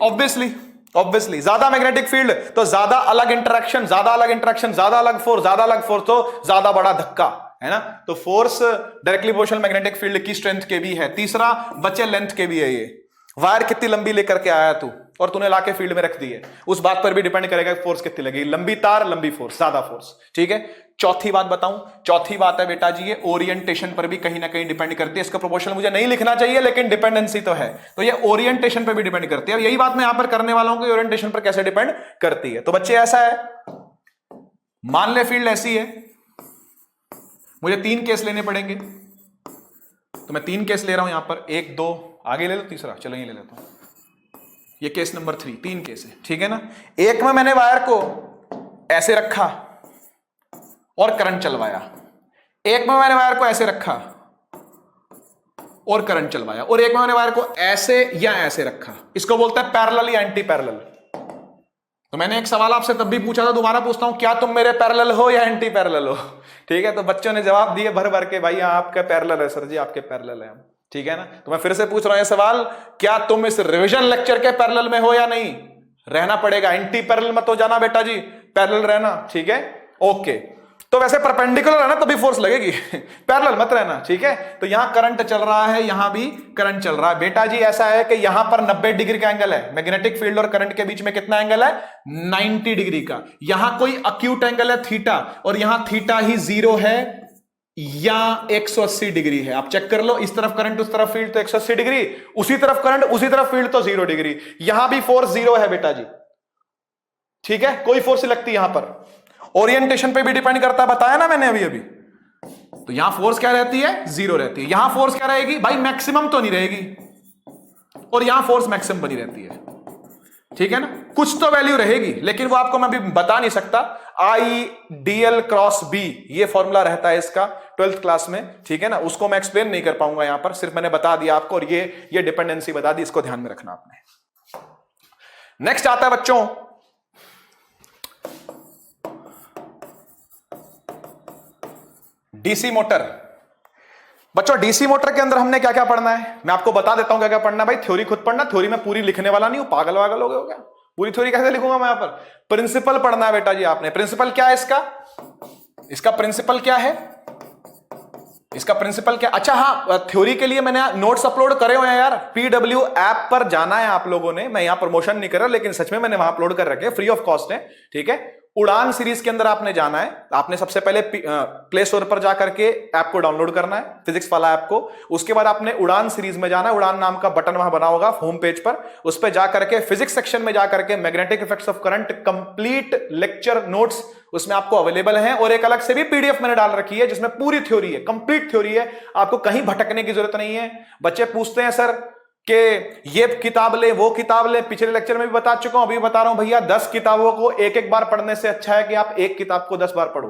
ऑब्वियसली ज्यादा मैग्नेटिक फील्ड तो ज्यादा अलग इंटरेक्शन, ज्यादा अलग फोर्स, तो ज्यादा बड़ा धक्का, है ना। तो force directly proportional magnetic field की स्ट्रेंथ के भी है। तीसरा बच्चे लेंथ के भी है। ये वायर कितनी लंबी लेकर के आया तू और तूने लाके फील्ड में रख दी है, उस बात पर भी डिपेंड करेगा फोर्स कितनी लगेगी। लंबी तार, लंबी फोर्स, ज्यादा फोर्स, ठीक है। चौथी बात बताऊं, चौथी बात है बेटा जी ये ओरिएंटेशन पर भी कहीं ना कहीं डिपेंड करती है। इसका प्रोपोर्शनल मुझे नहीं लिखना चाहिए लेकिन डिपेंडेंसी तो है, तो ये ओरिएंटेशन पर भी डिपेंड करती है। और यही बात मैं यहां पर करने वाला हूं कि ओरिएंटेशन पर कैसे डिपेंड करती है। तो बच्चे ऐसा है, मान ले फील्ड ऐसी है, मुझे 3 केस लेने पड़ेंगे, तो मैं 3 केस ले रहा हूं यहां पर, 1 2, आगे ले लो तीसरा, चलो ये ले लेता हूं, ये केस नंबर 3, 3 केस है, ठीक है ना। एक में मैंने वायर को ऐसे रखा और करंट चलवाया, एक में मैंने वायर को ऐसे रखा और करंट चलवाया, और एक में मैंने वायर को ऐसे या ऐसे रखा। इसको बोलते हैं पैरेलल या एंटी पैरेलल। तो मैंने एक सवाल आपसे तब भी पूछा था, दोबारा पूछता हूं, क्या तुम मेरे पैरेलल हो या एंटी पैरेलल हो? ठीक है, तो बच्चों ने जवाब दिए भर भर के, भाई आपका पैरेलल है सर जी, आपके पैरेलल है हम, ठीक है ना। तो मैं फिर से पूछ रहा हूं ये सवाल, क्या तुम इस रिवीजन लेक्चर के पैरेलल में हो या नहीं? रहना पड़ेगा, एंटी पैरेलल मत हो जाना बेटा जी, पैरेलल रहना, ठीक है, ओके। तो वैसे परपेंडिकुलर है ना तभी फोर्स लगेगी, पैरेलल मत रहना, ठीक है। तो यहां करंट चल रहा है, यहां भी करंट चल रहा है बेटा जी। ऐसा है कि यहां पर 90 डिग्री का एंगल है, मैग्नेटिक फील्ड और करंट के बीच में कितना एंगल है? 90 डिग्री का। यहां कोई अक्यूट एंगल है थीटा, और यहां थीटा ही 0 है या 180 डिग्री है। आप चेक कर लो, इस तरफ करंट उस तरफ फील्ड तो 180 डिग्री, उसी तरफ करंट उसी तरफ फील्ड तो 0 डिग्री। यहां भी फोर्स 0 है बेटा जी, ठीक है, कोई फोर्स लगती है यहां पर। ओरिएंटेशन पे भी डिपेंड करता है, बताया ना मैंने अभी। तो यहां फोर्स क्या रहती है? 0 रहती है। यहां फोर्स क्या रहेगी भाई? मैक्सिमम तो नहीं रहेगी, और यहां फोर्स मैक्सिमम बनी रहती है, ठीक है ना। कुछ तो वैल्यू रहेगी, लेकिन वो आपको मैं अभी बता नहीं सकता। IDL क्रॉस B ये फॉर्मूला रहता है इसका 12th क्लास में, ठीक है ना। उसको मैं एक्सप्लेन नहीं कर पाऊंगा यहां पर, सिर्फ मैंने बता दिया आपको, और ये डिपेंडेंसी बता दी, इसको ध्यान में रखना आपने। नेक्स्ट आता है बच्चों डीसी मोटर। बच्चों डीसी मोटर के अंदर हमने क्या क्या पढ़ना है, मैं आपको बता देता हूं क्या क्या पढ़ना है। भाई थ्योरी खुद पढ़ना, थ्योरी में पूरी लिखने वाला नहीं हूं, पागल वागल हो गए हो क्या? पूरी थ्योरी कैसे लिखूंगा मैं यहां पर? प्रिंसिपल पढ़ना है बेटा जी आपने। प्रिंसिपल क्या है इसका प्रिंसिपल क्या है? इसका प्रिंसिपल क्या? अच्छा हाँ, थ्योरी के लिए मैंने नोट्स अपलोड करे हुए हैं यार, PW ऐप पर जाना है आप लोगों ने। मैं यहां प्रमोशन नहीं कर रहा, लेकिन सच में मैंने वहां अपलोड कर रखे, फ्री ऑफ कॉस्ट है, ठीक है। उड़ान सीरीज के अंदर आपने जाना है, आपने सबसे पहले प्ले स्टोर पर जाकर के ऐप को डाउनलोड करना है, फिजिक्स वाला ऐप को। उसके बाद आपने उड़ान सीरीज में जाना है, उड़ान नाम का बटन वहां बना होगा होम पेज पर, उस पर जाकर के फिजिक्स सेक्शन में जाकर के magnetic effects of current complete lecture notes उसमें आपको अवेलेबल हैं, और एक अलग से भी PDF मैंने डाल रखी है जिसमें पूरी थ्योरी है, कंप्लीट थ्योरी है, आपको कहीं भटकने की जरूरत नहीं है। बच्चे पूछते हैं सर कि ये किताब ले वो किताब ले, पिछले लेक्चर में भी बता चुका हूं, अभी बता रहा हूं भैया, 10 किताबों को एक एक बार पढ़ने से अच्छा है कि आप एक किताब को 10 बार पढ़ो।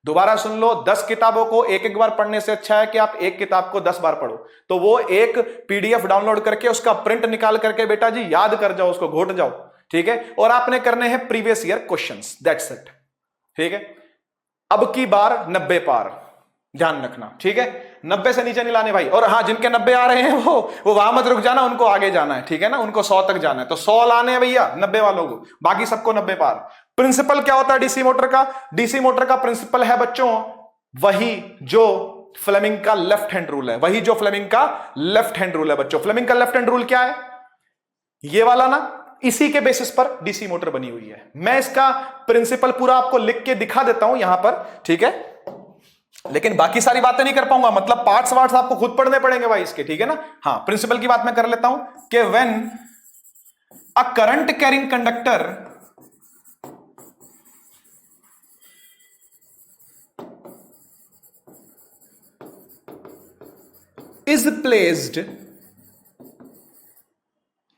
दोबारा सुन लो, 10 किताबों को एक एक बार पढ़ने से अच्छा है कि आप एक किताब को 10 बार पढ़ो। तो वो एक PDF डाउनलोड करके उसका प्रिंट निकाल करके बेटा जी याद कर जाओ, उसको घोट जाओ, ठीक है। और आपने करने हैं previous year questions, that's it, ठीक है। अब की बार 90 पार, ध्यान रखना, ठीक है। 90 से नीचे नहीं लाने भाई। और हाँ, जिनके 90 आ रहे हैं वो वहां मत रुक जाना, उनको आगे जाना है, ठीक है ना। उनको 100 तक जाना है, तो 100 लाने हैं भैया 90 वालों को, बाकी सबको 90 पार। प्रिंसिपल क्या होता है डीसी मोटर का? डीसी मोटर का प्रिंसिपल है बच्चों वही जो फ्लेमिंग का लेफ्ट हैंड रूल है, वही जो फ्लेमिंग का लेफ्ट हैंड रूल है बच्चों। फ्लेमिंग का लेफ्ट हैंड रूल क्या है? ये वाला ना, इसी के बेसिस पर डीसी मोटर बनी हुई है। मैं इसका प्रिंसिपल पूरा आपको लिख के दिखा देता हूं यहां पर, ठीक है, लेकिन बाकी सारी बातें नहीं कर पाऊंगा, मतलब पार्ट्स वार्ट्स आपको खुद पढ़ने पड़ेंगे भाई इसके, ठीक है ना। हाँ, प्रिंसिपल की बात मैं कर लेता हूं कि when a current carrying conductor is placed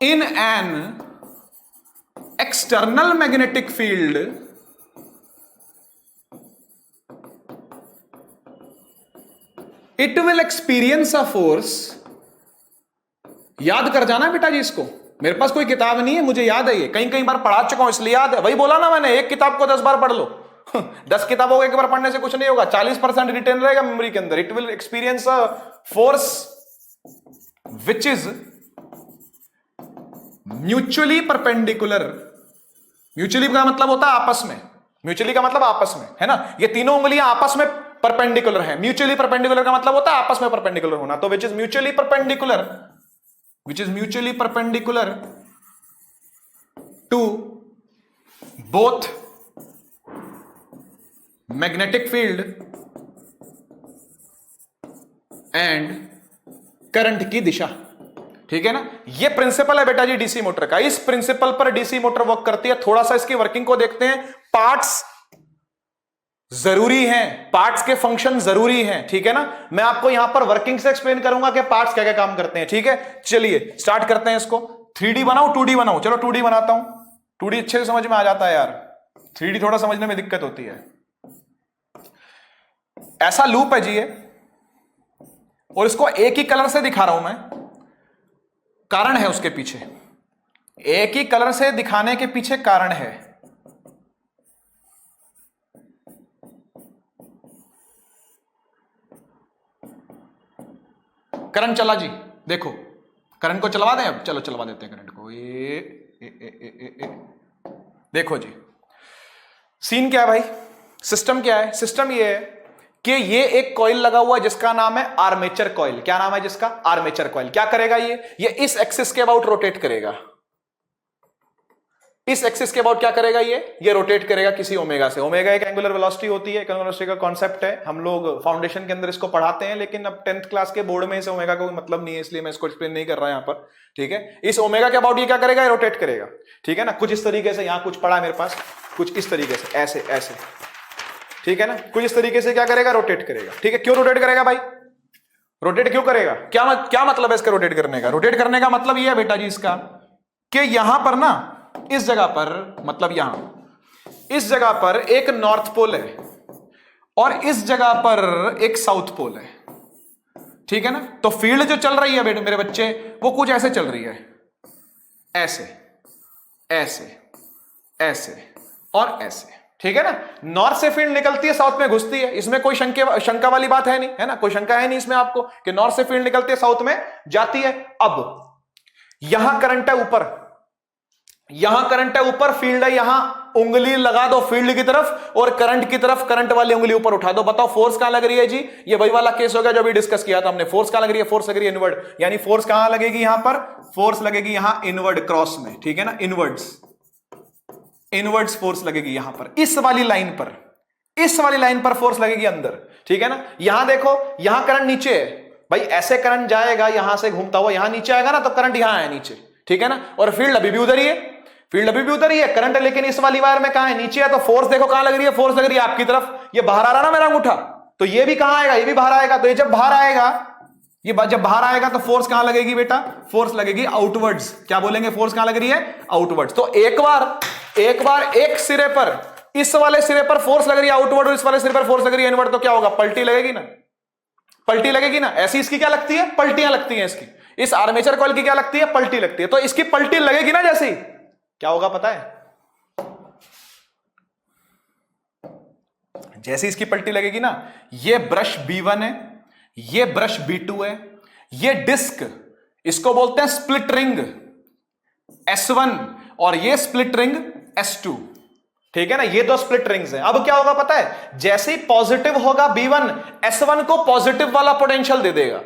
in an external magnetic field, it will experience a force। याद कर जाना बेटा जी इसको, मेरे पास कोई किताब नहीं है, मुझे याद है, ये कहीं कहीं बार पढ़ा चुका हूं इसलिए याद है। वही बोला ना मैंने, एक किताब को 10 बार पढ़ लो 10 किताबों को एक बार पढ़ने से कुछ नहीं होगा, 40% रिटेन रहेगा मेमोरी के अंदर। It will experience a force which is mutually perpendicular. Mutually का मतलब होता है आपस में, म्यूचुअली का मतलब आपस में, है ना। ये तीनों उंगलियां आपस में परपेंडिकुलर है। म्यूचुअली परपेंडिकुलर का मतलब होता है आपस में परपेंडिकुलर होना। तो which is mutually perpendicular, which is mutually perpendicular to both magnetic field and current की दिशा, ठीक है ना। ये प्रिंसिपल है बेटा जी डीसी मोटर का। इस प्रिंसिपल पर डीसी मोटर वर्क करती है। थोड़ा सा इसकी वर्किंग को देखते हैं। पार्ट्स जरूरी हैं, पार्ट्स के फंक्शन जरूरी हैं, ठीक है ना। मैं आपको यहां पर वर्किंग से एक्सप्लेन करूंगा कि पार्ट्स क्या क्या काम करते हैं, ठीक है। चलिए स्टार्ट करते हैं इसको। 3D बनाऊं 2D बनाऊं? चलो 2D बनाता हूं, 2D अच्छे से समझ में आ जाता है यार, 3D थोड़ा समझने में दिक्कत होती है। ऐसा लूप है जी ये, और इसको एक ही कलर से दिखा रहा हूं मैं। कारण है उसके पीछे, एक ही कलर से दिखाने के पीछे कारण है। करंट चला जी, देखो करंट को चलवा दें अब, चलो चलवा देते हैं करंट को। देखो जी सीन क्या है भाई, सिस्टम क्या है। सिस्टम ये है कि ये एक कॉइल लगा हुआ है जिसका नाम है आर्मेचर कॉइल। क्या नाम है जिसका? Armature coil. क्या करेगा ये इस एक्सिस के अबाउट रोटेट करेगा। इस एक्सिस के अबाउट क्या करेगा ये रोटेट करेगा किसी ओमेगा से। ओमेगा एक एंगुलर वेलोसिटी होती है, एंगुलर वेलोसिटी का कॉन्सेप्ट है, हम लोग फाउंडेशन के अंदर इसको पढ़ाते हैं, लेकिन अब 10th क्लास के बोर्ड में इस ओमेगा का कोई मतलब नहीं है, इसलिए मैं इसको एक्सप्लेन नहीं कर रहा यहां पर, ठीक है। इस ओमेगा के अबाउट ये क्या करेगा? रोटेट करेगा, ठीक है ना। कुछ इस तरीके से, यहां कुछ पड़ा मेरे पास, कुछ इस तरीके से, ऐसे ऐसे, ठीक है ना। कुछ इस तरीके से क्या करेगा? रोटेट करेगा, ठीक है। क्यों रोटेट करेगा भाई? रोटेट क्यों करेगा? क्या मतलब है इसका रोटेट करने का? रोटेट करने का मतलब ये है बेटा जी इसका कि यहां पर ना, इस जगह पर, मतलब यहां इस जगह पर एक नॉर्थ पोल है और इस जगह पर एक साउथ पोल है, ठीक है ना। तो फील्ड जो चल रही है बेटे मेरे बच्चे, वो कुछ ऐसे चल रही है, ऐसे ऐसे ऐसे और ऐसे, ठीक है ना। नॉर्थ से फील्ड निकलती है, साउथ में घुसती है। इसमें कोई शंका वाली बात है नहीं, है ना। कोई शंका है नहीं इसमें आपको कि नॉर्थ से फील्ड निकलती है, साउथ में जाती है। अब यहां करंट है ऊपर, यहां करंट है ऊपर, फील्ड है यहां। उंगली लगा दो फील्ड की तरफ और करंट की तरफ, करंट वाली उंगली ऊपर उठा दो। बताओ फोर्स कहां लग रही है जी? ये वही वाला केस हो गया जो अभी डिस्कस किया था हमने। फोर्स कहां लग रही है? फोर्स लग रही है इनवर्ड, यानी फोर्स कहां लगेगी? यहां पर फोर्स लगेगी यहां इनवर्ड क्रॉस में, ठीक है ना। इनवर्ड्स फोर्स लगेगी यहां पर, इस वाली लाइन पर, इस वाली लाइन पर फोर्स लगेगी अंदर, ठीक है ना। यहां देखो, यहां करंट नीचे है भाई, ऐसे करंट जाएगा यहां से घूमता हुआ, यहां नीचे आएगा ना, तो करंट यहां है नीचे, ठीक है ना। और फील्ड अभी भी उधर ही है, फील्ड अभी भी उधर ही है, करंट लेकिन इस वाली वायर में कहां है? नीचे है। तो फोर्स देखो कहां लग रही है? फोर्स लग रही है आपकी तरफ। ये बाहर आ रहा ना मेरा अंगूठा, तो ये भी कहां आएगा? ये भी बाहर आएगा। तो ये जब बाहर आएगा, ये जब बाहर आएगा तो फोर्स कहां लगेगी बेटा? फोर्स लगेगी आउटवर्ड्स। क्या बोलेंगे? फोर्स कहां लग रही है? आउटवर्ड्स। तो एक बार एक सिरे पर, इस वाले सिरे पर फोर्स लग रही है आउटवर्ड और इस वाले सिरे पर फोर्स लग रही है इनवर्ड, तो क्या होगा? पलटी लगेगी ना, पलटी लगेगी ना। ऐसी इसकी क्या लगती है? पलटियां लगती हैं इसकी। इस आर्मेचर कॉइल की क्या लगती है? पलटी लगती है। तो इसकी पलटी लगेगी ना, जैसे क्या होगा पता है? जैसे इसकी पलटी लगेगी ना, ये ब्रश B1 है, ये ब्रश B2 है, ये डिस्क, इसको बोलते हैं स्प्लिट रिंग S1, और ये स्प्लिट रिंग S2, ठीक है ना, ये दो स्प्लिट रिंग्स हैं। अब क्या होगा पता है, जैसे ही पॉजिटिव होगा B1, S1 को पॉजिटिव वाला पोटेंशियल दे देगा,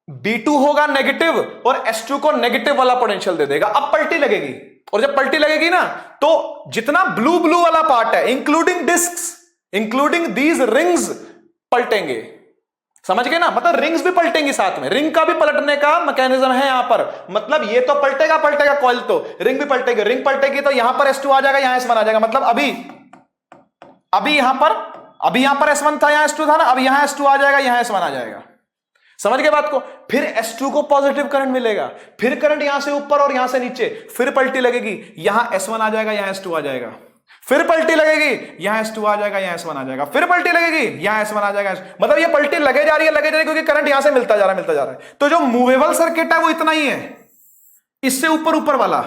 B2 होगा नेगेटिव और S2 को नेगेटिव वाला पोटेंशियल दे देगा। अब पलटी लगेगी, और जब पलटी लगेगी ना तो जितना ब्लू ब्लू वाला पार्ट है, including discs, including these rings, पलटेंगे। समझ गए ना, मतलब रिंग्स भी पलटेंगी साथ में, रिंग का भी पलटने का मैकेनिज्म है यहां पर। मतलब ये तो पलटेगा पलटेगा कॉइल, तो रिंग भी पलटेगी, रिंग पलटेगी तो यहां पर S2 आ जाएगा, यहां S1 आ जाएगा। मतलब अभी यहां पर S1 था, यहां S2 था ना, अब यहां S2 आ जाएगा, यहां S1 आ जाएगा। समझ गए बात को। फिर S2 को पॉजिटिव करंट मिलेगा, फिर करंट यहां से ऊपर और यहां से नीचे, फिर पलटी लगेगी, यहां S1 आ जाएगा, यहां S2 आ जाएगा, फिर पलटी लगेगी, यहां S2 आ जाएगा, यहां S1 आ जाएगा, फिर पलटी लगेगी, यहां S1 आ जाएगा। मतलब ये पलटी लगे जा रही है क्योंकि करंट यहां से मिलता जा रहा है। तो जो मूवेबल सर्किट है वो इतना ही है, इससे ऊपर वाला।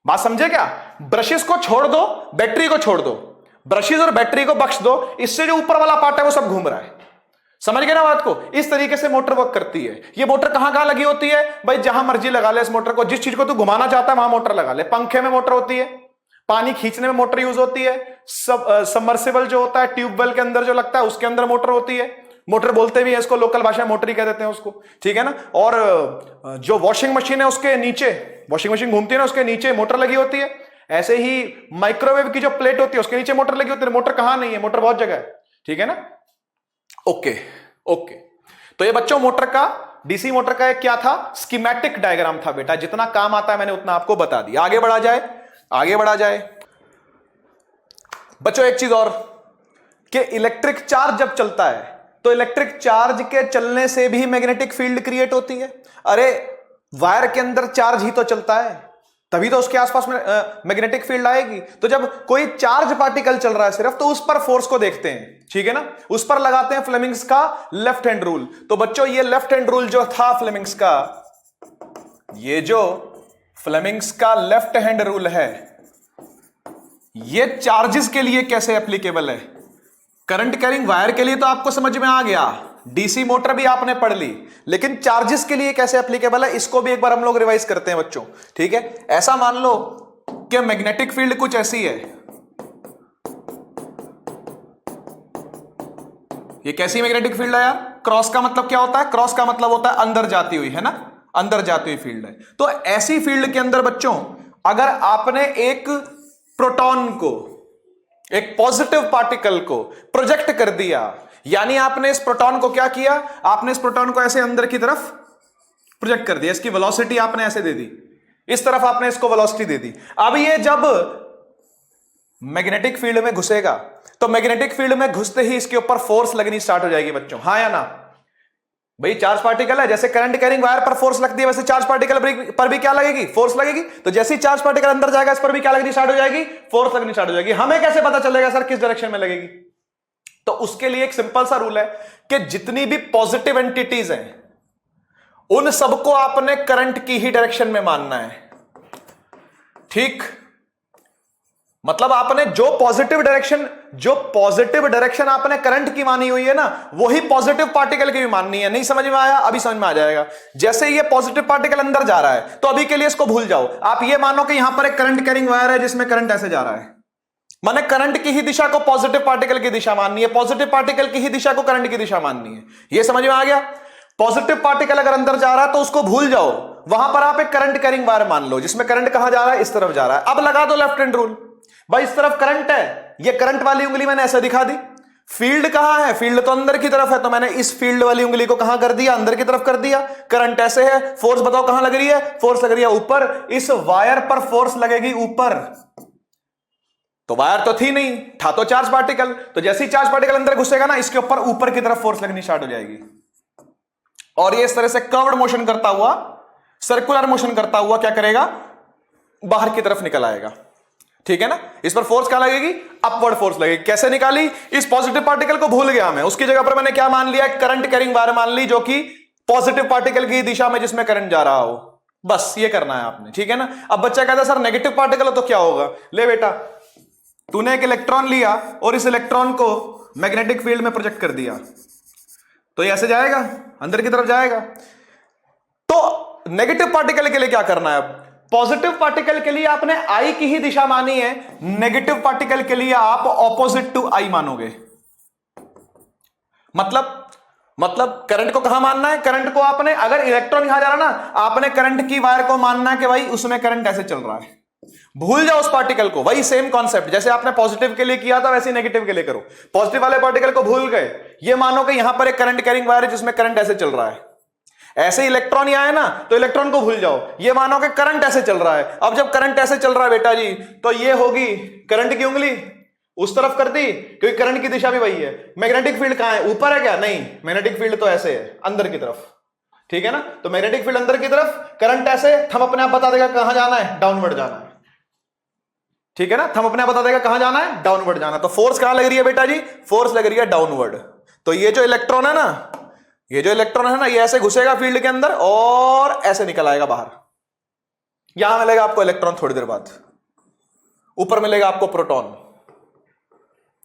बात समझे क्या? ब्रशेस को छोड़ दो, बैटरी को छोड़ दो, ब्रशेस और बैटरी को बख्श दो, इससे जो ऊपर वाला पार्ट है वो सब घूम रहा है। समझ गए ना बात को। इस तरीके से मोटर वर्क करती है। ये मोटर कहां कहां लगी होती है भाई? जहां मर्जी लगा ले इस मोटर को, जिस चीज को तू घुमाना चाहता है वहां मोटर लगा ले। पंखे में मोटर होती है, पानी खींचने में मोटर यूज होती है, सबमर्सिबल जो होता है ट्यूबवेल के अंदर जो लगता है उसके अंदर मोटर होती है। मोटर बोलते भी है इसको, लोकल भाषा में मोटर ही कह देते हैं उसको, ठीक है ना। और जो वॉशिंग मशीन है उसके नीचे, वॉशिंग मशीन घूमती है ना, उसके नीचे मोटर लगी होती है। ऐसे ही माइक्रोवेव की जो प्लेट होती है उसके नीचे मोटर लगी होती है। मोटर कहां नहीं है? मोटर बहुत जगह है, ठीक है ना। ओके। तो ये बच्चों मोटर का, डीसी मोटर का एक क्या था? स्कीमेटिक डायग्राम था बेटा। जितना काम आता है मैंने उतना आपको बता दिया। आगे बढ़ा जाए बच्चों। एक चीज और कि इलेक्ट्रिक चार्ज जब चलता है तो इलेक्ट्रिक चार्ज के चलने से भी मैग्नेटिक फील्ड क्रिएट होती है। अरे वायर के अंदर चार्ज ही तो चलता है, तभी तो उसके आसपास में मैग्नेटिक फील्ड आएगी। तो जब कोई चार्ज पार्टिकल चल रहा है सिर्फ, तो उस पर फोर्स को देखते हैं, ठीक है ना, उस पर लगाते हैं फ्लेमिंग्स का लेफ्ट हैंड रूल। तो बच्चों ये लेफ्ट हैंड रूल जो था फ्लेमिंग्स का, ये जो फ्लेमिंग्स का लेफ्ट हैंड रूल है, ये चार्जेस के लिए कैसे एप्लीकेबल है? करंट कैरिंग वायर के लिए तो आपको समझ में आ गया, डीसी मोटर भी आपने पढ़ ली, लेकिन चार्जेस के लिए कैसे एप्लीकेबल है इसको भी एक बार हम लोग रिवाइज करते हैं बच्चों, ठीक है। ऐसा मान लो कि मैग्नेटिक फील्ड कुछ ऐसी है। ये कैसी मैग्नेटिक फील्ड है यार? क्रॉस का मतलब क्या होता है? क्रॉस का मतलब होता है अंदर जाती हुई, है ना, अंदर जाती हुई फील्ड है। तो ऐसी फील्ड के अंदर बच्चों अगर आपने एक प्रोटॉन को, एक पॉजिटिव पार्टिकल को प्रोजेक्ट कर दिया, यानी आपने इस प्रोटॉन को क्या किया? आपने इस प्रोटॉन को ऐसे अंदर की तरफ प्रोजेक्ट कर दिया, इसकी वेलोसिटी आपने ऐसे दे दी, इस तरफ आपने इसको वेलोसिटी दे दी। अब ये जब मैग्नेटिक फील्ड में घुसेगा तो मैग्नेटिक फील्ड में घुसते ही इसके ऊपर फोर्स लगनी स्टार्ट हो जाएगी बच्चों, हाँ या ना भाई? चार्ज पार्टिकल है, जैसे करंट कैरिंग वायर पर फोर्स लगती है वैसे चार्ज पार्टिकल पर भी क्या लगेगी? फोर्स लगेगी। तो जैसे ही चार्ज पार्टिकल अंदर जाएगा इस पर भी क्या लगनी स्टार्ट हो जाएगी? फोर्स लगनी स्टार्ट हो जाएगी। हमें कैसे पता चलेगा सर किस डायरेक्शन में लगेगी? तो उसके लिए एक सिंपल सा रूल है कि जितनी भी पॉजिटिव एंटिटीज हैं उन सबको आपने करंट की ही डायरेक्शन में मानना है, ठीक। मतलब आपने जो पॉजिटिव डायरेक्शन आपने करंट की मानी हुई है ना, वही पॉजिटिव पार्टिकल की भी माननी है। नहीं समझ में आया? अभी समझ में आ जाएगा। जैसे ये पॉजिटिव पार्टिकल अंदर जा रहा है तो अभी के लिए इसको भूल जाओ, आप ये मानो कि यहां पर एक करंट कैरिंग वायर है जिसमें करंट ऐसे जा रहा है, माने करंट की ही दिशा को पॉजिटिव पार्टिकल की दिशा माननी है, पॉजिटिव पार्टिकल की ही दिशा को करंट की दिशा माननी है। यह समझ में आ गया? पॉजिटिव पार्टिकल अगर अंदर जा रहा है तो उसको भूल जाओ, वहां पर आप एक करंट कैरिंग वायर मान लो जिसमें करंट कहां जा रहा है? इस तरफ जा रहा है। अब लगा दो लेफ्ट हैंड रूल। भाई इस तरफ करंट है, ये करंट वाली उंगली मैंने ऐसे दिखा दी। फील्ड कहां है? फील्ड तो अंदर की तरफ है, तो मैंने इस फील्ड वाली उंगली को कहां कर दिया? अंदर की तरफ कर दिया। करंट ऐसे है, फोर्स बताओ कहां लग रही है? फोर्स लग रही है ऊपर। इस वायर पर फोर्स लगेगी ऊपर, तो वायर तो थी नहीं, था तो चार्ज पार्टिकल। तो जैसे ही चार्ज पार्टिकल अंदर घुसेगा ना, इसके ऊपर की तरफ फोर्स लगनी स्टार्ट हो जाएगी, और ये इस तरह से कर्व्ड मोशन करता हुआ, सर्कुलर मोशन करता हुआ क्या करेगा? बाहर की तरफ निकल आएगा, ठीक है ना। इस पर फोर्स क्या लगेगी? अपवर्ड फोर्स लगेगी। कैसे निकाली? इस पॉजिटिव पार्टिकल को भूल गया मैं, उसकी जगह पर मैंने क्या मान लिया? करंट कैरिंग वायर मान ली, जो कि पॉजिटिव पार्टिकल की दिशा में जिसमें करंट जा रहा हो। बस ये करना है आपने, ठीक है ना। अब बच्चा कहता है सर नेगेटिव पार्टिकल हो तो क्या होगा? ले बेटा, तूने एक इलेक्ट्रॉन लिया और इस इलेक्ट्रॉन को मैग्नेटिक फील्ड में प्रोजेक्ट कर दिया, तो ये ऐसे जाएगा, अंदर की तरफ जाएगा। तो नेगेटिव पार्टिकल के लिए क्या करना है? अब पॉजिटिव पार्टिकल के लिए आपने आई की ही दिशा मानी है, नेगेटिव पार्टिकल के लिए आप ऑपोजिट टू आई मानोगे। मतलब करंट को कहां मानना है? करंट को आपने, अगर इलेक्ट्रॉन यहां जा रहा ना, आपने करंट की वायर को मानना है कि भाई उसमें करंट ऐसे चल रहा है, भूल जाओ उस पार्टिकल को। वही सेम कॉन्सेप्ट जैसे आपने पॉजिटिव के लिए किया था वैसे नेगेटिव के लिए करो। पॉजिटिव वाले पार्टिकल को भूल गए, ये मानो कि यहां पर एक करंट कैरिंग वायर है जिसमें करंट ऐसे चल रहा है। ऐसे इलेक्ट्रॉन यहां है ना, तो इलेक्ट्रॉन को भूल जाओ, ये मानो कि करंट ऐसे चल रहा है। अब जब करंट ऐसे चल रहा है बेटा जी, तो ये होगी करंट की उंगली उस तरफ कर दी, क्योंकि करंट की दिशा भी वही है। मैग्नेटिक फील्ड कहां है? ऊपर है क्या? नहीं, मैग्नेटिक फील्ड तो ऐसे है, अंदर की तरफ, ठीक है ना। तो मैग्नेटिक फील्ड अंदर की तरफ, करंट ऐसे, थंब अपने आप बता देगा कहां जाना है, डाउनवर्ड जाना है, ठीक है ना। थंब अपने आप बता देगा कहां जाना है, डाउनवर्ड जाना है। तो फोर्स कहां लग रही है बेटा जी? फोर्स लग रही है डाउनवर्ड। तो ये जो इलेक्ट्रॉन है ना, ये जो इलेक्ट्रॉन है ना, ये ऐसे घुसेगा फील्ड के अंदर और ऐसे निकल आएगा बाहर। यहां मिलेगा आपको इलेक्ट्रॉन, थोड़ी देर बाद ऊपर मिलेगा आपको प्रोटॉन।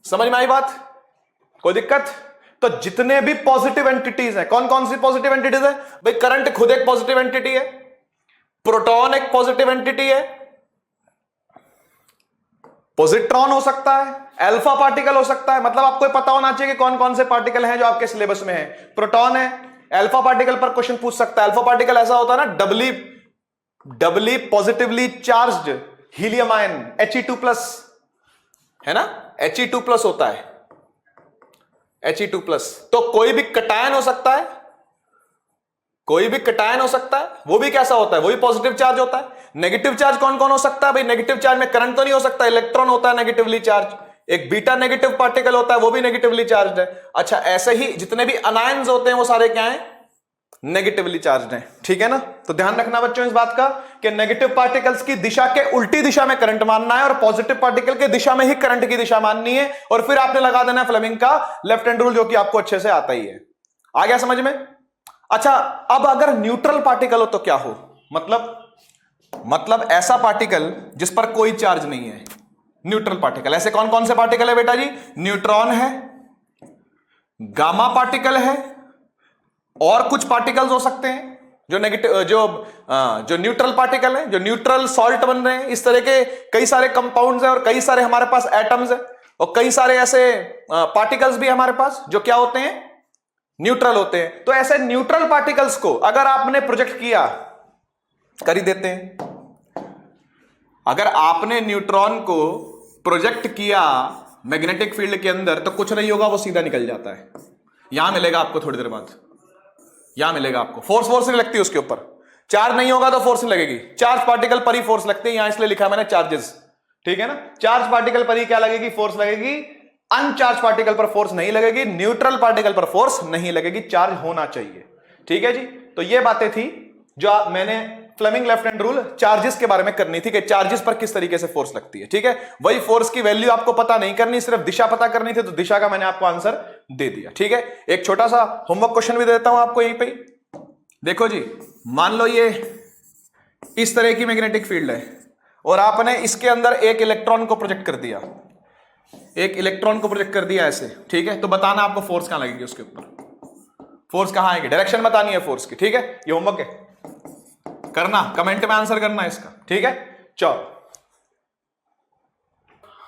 समझ में आई बात? कोई दिक्कत? तो जितने भी पॉजिटिव एंटिटीज हैं, कौन कौन सी पॉजिटिव एंटिटीज है भाई? करंट खुद एक पॉजिटिव एंटिटी है, प्रोटॉन एक पॉजिटिव एंटिटी है, पॉजिट्रॉन हो सकता है, अल्फा पार्टिकल हो सकता है। मतलब आपको पता होना चाहिए कि कौन कौन से पार्टिकल हैं जो आपके सिलेबस में है। प्रोटॉन है, अल्फा पार्टिकल पर क्वेश्चन पूछ सकता है। अल्फा पार्टिकल ऐसा होता है ना, doubly positively charged helium ion, He2+, है ना, He2+ होता है, He2+। तो कोई भी कटायन हो सकता है, कोई भी कटायन हो सकता है, वो भी कैसा होता है? वो भी पॉजिटिव चार्ज होता है। नेगेटिव चार्ज कौन कौन हो सकता है भाई? नेगेटिव चार्ज में करंट तो नहीं हो सकता, इलेक्ट्रॉन होता है नेगेटिवली चार्ज। एक बीटा नेगेटिव पार्टिकल होता है, वो भी नेगेटिवली चार्ज है। अच्छा, ऐसे ही जितने भी अनायंस होते हैं वो सारे क्या हैं? नेगेटिवली चार्ज हैं, ठीक है ना। तो ध्यान रखना बच्चों इस बात का कि नेगेटिव पार्टिकल्स की दिशा के उल्टी दिशा में करंट मानना है और पॉजिटिव पार्टिकल के दिशा में ही करंट की दिशा माननी है। और फिर आपने लगा देना फ्लेमिंग का लेफ्ट हैंड रूल, जो कि आपको अच्छे से आता ही है। आ गया समझ में? अच्छा, अब अगर न्यूट्रल पार्टिकल हो तो क्या हो? मतलब ऐसा पार्टिकल जिस पर कोई चार्ज नहीं है, न्यूट्रल पार्टिकल। ऐसे कौन कौन से पार्टिकल है बेटा जी? न्यूट्रॉन है, गामा पार्टिकल है, और कुछ पार्टिकल्स हो सकते हैं जो नेगेटिव, जो न्यूट्रल पार्टिकल है, जो न्यूट्रल सॉल्ट बन रहे हैं। इस तरह के कई सारे कंपाउंड्स हैं और कई सारे हमारे पास एटम्स हैं और कई सारे ऐसे पार्टिकल्स भी हमारे पास जो क्या होते हैं? न्यूट्रल होते हैं। तो ऐसे न्यूट्रल पार्टिकल्स को अगर आपने प्रोजेक्ट किया, कर ही देते हैं, अगर आपने न्यूट्रॉन को प्रोजेक्ट किया मैग्नेटिक फील्ड के अंदर तो कुछ नहीं होगा, वो सीधा निकल जाता है। यहां मिलेगा आपको थोड़ी देर बाद, यहां मिलेगा आपको। फोर्स नहीं लगती उसके ऊपर, चार्ज नहीं होगा तो फोर्स नहीं लगेगी। चार्ज पार्टिकल पर ही फोर्स लगती है, यहां इसलिए लिखा मैंने चार्जेस, ठीक है ना। चार्ज पार्टिकल पर ही क्या लगेगी? फोर्स लगेगी। अनचार्ज पार्टिकल पर फोर्स नहीं लगेगी, न्यूट्रल पार्टिकल पर फोर्स नहीं लगेगी, चार्ज होना चाहिए, ठीक है जी। तो ये बातें थी जो मैंने Fleming left hand rule charges के बारे में करनी थी कि चार्जेस पर किस तरीके से फोर्स लगती है, ठीक है। वही फोर्स की वैल्यू आपको पता नहीं करनी, सिर्फ दिशा पता करनी थी, तो दिशा का मैंने आपको आंसर दे दिया, ठीक है। एक छोटा सा होमवर्क क्वेश्चन भी दे देता हूं आपको यहीं पे। देखो जी, मान लो ये इस तरह की मैग्नेटिक फील्ड है और आपने इसके अंदर एक इलेक्ट्रॉन को प्रोजेक्ट कर दिया, एक इलेक्ट्रॉन को प्रोजेक्ट कर दिया ऐसे, ठीक है। तो बताना आपको फोर्स कहां लगेगी उसके ऊपर, फोर्स कहां आएगी, डायरेक्शन बतानी है फोर्स की, ठीक है। ये होमवर्क है, करना, कमेंट में आंसर करना इसका, ठीक है। चलो,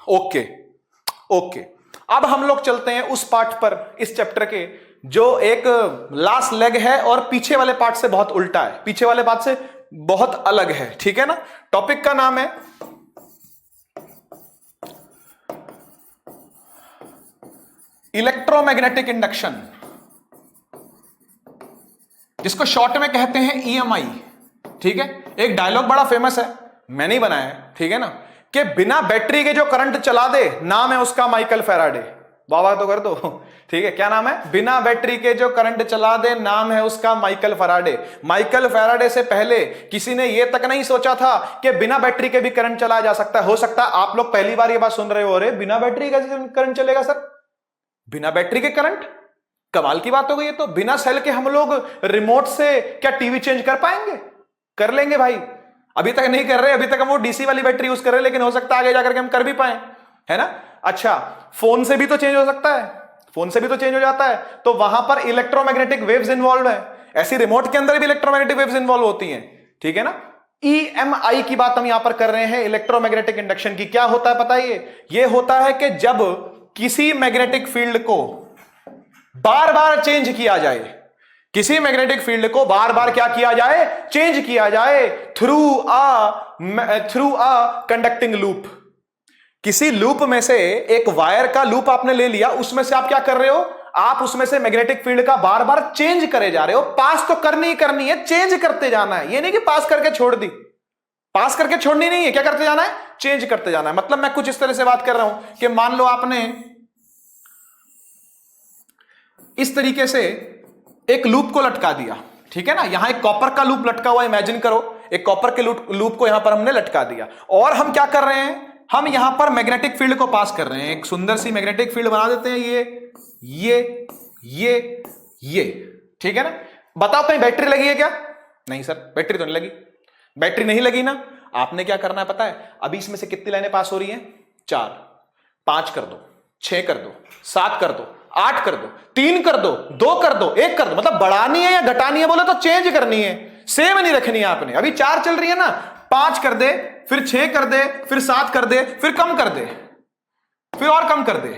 ओके। अब हम लोग चलते हैं उस पार्ट पर इस चैप्टर के जो एक लास्ट लेग है और पीछे वाले पार्ट से बहुत उल्टा है, पीछे वाले पार्ट से बहुत अलग है, ठीक है ना। टॉपिक का नाम है इलेक्ट्रोमैग्नेटिक इंडक्शन, जिसको शॉर्ट में कहते हैं EMI, ठीक है। एक डायलॉग बड़ा फेमस है, मैंने ही बनाया है, ठीक है ना, कि बिना बैटरी के जो करंट चला दे नाम है उसका माइकल फैराडे। वाह तो कर दो, ठीक है। क्या नाम है? बिना बैटरी के जो करंट चला दे नाम है उसका माइकल फैराडे। माइकल फैराडे से पहले किसी ने यह तक नहीं सोचा था कि बिना बैटरी के भी करंट चलाया जा सकता है। हो सकता है आप लोग पहली बार ये बात सुन रहे हो, अरे बिना बैटरी का करंट चलेगा सर, बिना बैटरी के करंट, कमाल की बात हो गई। तो बिना सेल के हम लोग रिमोट से क्या टीवी चेंज कर पाएंगे? कर लेंगे भाई, अभी तक नहीं कर रहे, अभी तक हम वो डीसी वाली बैटरी यूज कर रहे हैं, लेकिन हो सकता है आगे जाकर के हम कर भी पाए, है ना। अच्छा, फोन से भी तो चेंज हो सकता है, फोन से भी तो चेंज हो जाता है, तो वहां पर इलेक्ट्रोमैग्नेटिक वेव्स इन्वॉल्व है। ऐसी रिमोट के अंदर भी इलेक्ट्रोमैग्नेटिक वेव्स इन्वॉल्व होती हैं, ठीक है ना। EMI की बात हम यहां पर कर रहे हैं, इलेक्ट्रोमैग्नेटिक इंडक्शन की। क्या होता है पता है? ये होता है कि जब किसी मैग्नेटिक फील्ड को बार बार चेंज किया जाए, किसी मैग्नेटिक फील्ड को बार बार क्या किया जाए? चेंज किया जाए थ्रू अ कंडक्टिंग लूप। किसी लूप में से एक वायर का लूप आपने ले लिया, उसमें से आप क्या कर रहे हो? आप उसमें से मैग्नेटिक फील्ड का बार बार चेंज करे जा रहे हो। पास तो करनी ही करनी है, चेंज करते जाना है। ये नहीं कि पास करके छोड़ दी, पास करके छोड़नी नहीं है, क्या करते जाना है? चेंज करते जाना है। मतलब मैं कुछ इस तरह से बात कर रहा हूं कि मान लो आपने इस तरीके से एक लूप को लटका दिया, ठीक है ना? यहां एक कॉपर का लूप लटका हुआ इमेजिन करो, एक कॉपर के लूप को यहां पर हमने लटका दिया, और हम क्या कर रहे हैं? हम यहां पर मैग्नेटिक फील्ड को पास कर रहे हैं। एक सुंदर सी मैग्नेटिक फील्ड बना देते हैं, ये, ठीक है ना? बताओ कहीं बैटरी लगी है क्या? नहीं सर, बैटरी तो नहीं लगी। बैटरी नहीं लगी ना? आपने क्या करना है पता है? अभी इसमें से कितनी लाइनें पास हो रही हैं? 4, 5 कर दो, 6 कर दो, 7 कर दो, 8 कर दो, 3 कर दो, 2 कर दो, 1 कर दो। मतलब बढ़ानी है या घटानी है बोले तो चेंज करनी है, सेम नहीं रखनी है आपने। अभी 4 चल रही है ना, 5 कर दे, फिर 6 कर दे, फिर 7 कर दे, फिर कम कर दे, फिर और कम कर दे,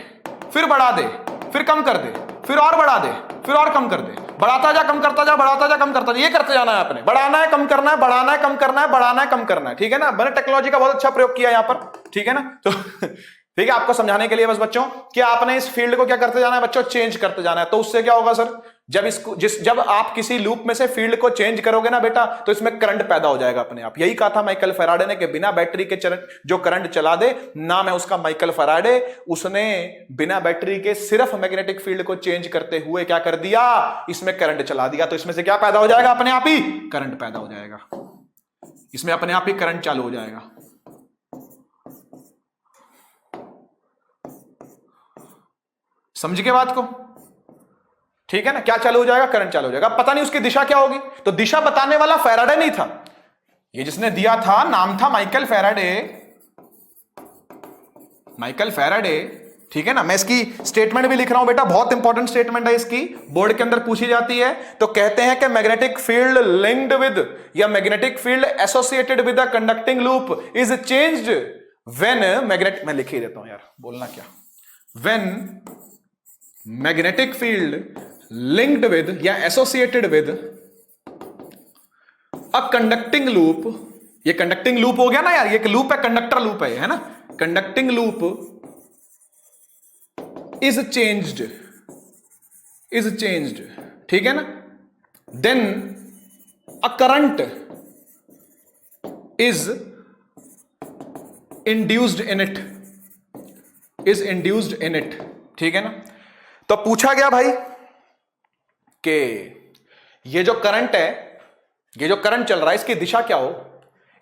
फिर बढ़ा दे, फिर कम कर दे, फिर और बढ़ा दे, फिर और कम कर दे। बढ़ाता जा, कम करता जा, बढ़ाता जा, कम करता जा, ये करते जाना है आपने। बढ़ाना है, कम करना है, बढ़ाना है, कम करना है, बढ़ाना है, कम करना है, ठीक है ना? मैंने टेक्नोलॉजी का बहुत अच्छा प्रयोग किया यहां पर, ठीक है ना? तो ठीक है, आपको समझाने के लिए बस बच्चों कि आपने इस फील्ड को क्या करते जाना है बच्चों? चेंज करते जाना है। तो उससे क्या होगा सर? जब आप किसी लूप में से फील्ड को चेंज करोगे ना बेटा, तो इसमें करंट पैदा हो जाएगा अपने आप। यही कहा था माइकल फैराडे ने कि बिना बैटरी के जो करंट चला दे, नाम है उसका माइकल फैराडे। उसने बिना बैटरी के सिर्फ मैग्नेटिक फील्ड को चेंज करते हुए क्या कर दिया? इसमें करंट चला दिया। तो इसमें से क्या पैदा हो जाएगा? अपने आप ही करंट पैदा हो जाएगा, इसमें अपने आप ही करंट चालू हो जाएगा। समझ के बात को? ठीक है ना? क्या चालू हो जाएगा? करंट चालू हो जाएगा। पता नहीं उसकी दिशा क्या होगी, तो दिशा बताने वाला फैराडे नहीं था, ये जिसने दिया था नाम था माइकल फैराडे। माइकल फैराडे, ठीक है ना? मैं इसकी स्टेटमेंट भी लिख रहा हूं बेटा, बहुत इंपॉर्टेंट स्टेटमेंट है इसकी, बोर्ड के अंदर पूछी जाती है। तो कहते हैं कि मैग्नेटिक फील्ड लिंक्ड विद या magnetic field associated with a conducting loop is changed when मैं लिख ही देता हूं यार, बोलना क्या? When magnetic field linked with या associated with a conducting loop, ये कंडक्टिंग लूप हो गया ना यार, ये लूप है, कंडक्टर लूप है ना? कंडक्टिंग लूप इज चेंज्ड, ठीक है ना? Then a current is induced in it, ठीक है ना? तो पूछा गया भाई कि ये जो करंट है, ये जो करंट चल रहा है, इसकी दिशा क्या हो,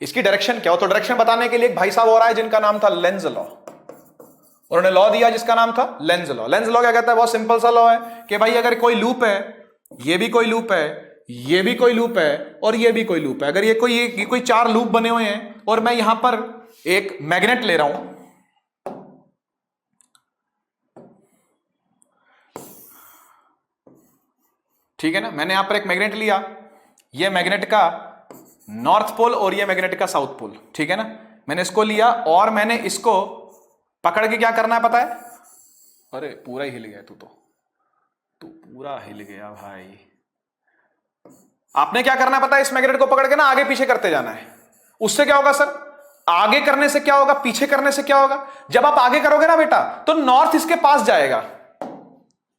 इसकी डायरेक्शन क्या हो? तो डायरेक्शन बताने के लिए एक भाई साहब हो रहा है जिनका नाम था लेंज लॉ। उन्होंने लॉ दिया जिसका नाम था लेंज लॉ। लेंज लॉ क्या कहता है? बहुत सिंपल सा लॉ है कि भाई अगर कोई लूप है, ये भी कोई लूप है, ये भी कोई लूप है, और ये भी कोई लूप है, अगर ये कोई 4 लूप बने हुए हैं, और मैं यहां पर एक मैग्नेट ले रहा हूं, ठीक है ना? मैंने यहां पर एक मैग्नेट लिया, ये मैग्नेट का नॉर्थ पोल और ये मैग्नेट का साउथ पोल, ठीक है ना? मैंने इसको लिया और मैंने इसको पकड़ के क्या करना है पता है? अरे पूरा ही हिल गया, तू पूरा हिल गया भाई। आपने क्या करना है पता है? इस मैग्नेट को पकड़ के ना आगे पीछे करते जाना है। उससे क्या होगा सर? आगे करने से क्या होगा, पीछे करने से क्या होगा? जब आप आगे करोगे ना बेटा, तो नॉर्थ इसके पास जाएगा,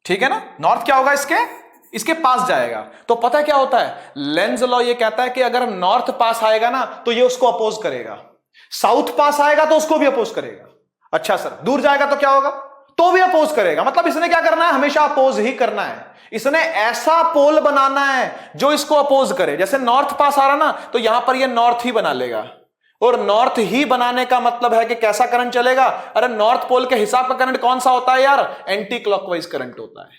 ठीक है ना? नॉर्थ क्या होगा? इसके पास जाएगा। तो पता है क्या होता है? लेंज लॉ ये कहता है कि अगर नॉर्थ पास आएगा ना, तो ये उसको अपोज करेगा, साउथ पास आएगा तो उसको भी अपोज करेगा। अच्छा सर, दूर जाएगा तो क्या होगा? तो भी अपोज करेगा। मतलब इसने क्या करना है? हमेशा अपोज ही करना है। इसने ऐसा पोल बनाना है जो इसको अपोज करे। जैसे नॉर्थ पास आ रहा ना, तो यहां पर ये नॉर्थ ही बना लेगा, और नॉर्थ ही बनाने का मतलब है कि कैसा करंट चलेगा? अरे नॉर्थ पोल के हिसाब का करंट कौन सा होता है यार? एंटी क्लॉकवाइज करंट होता है।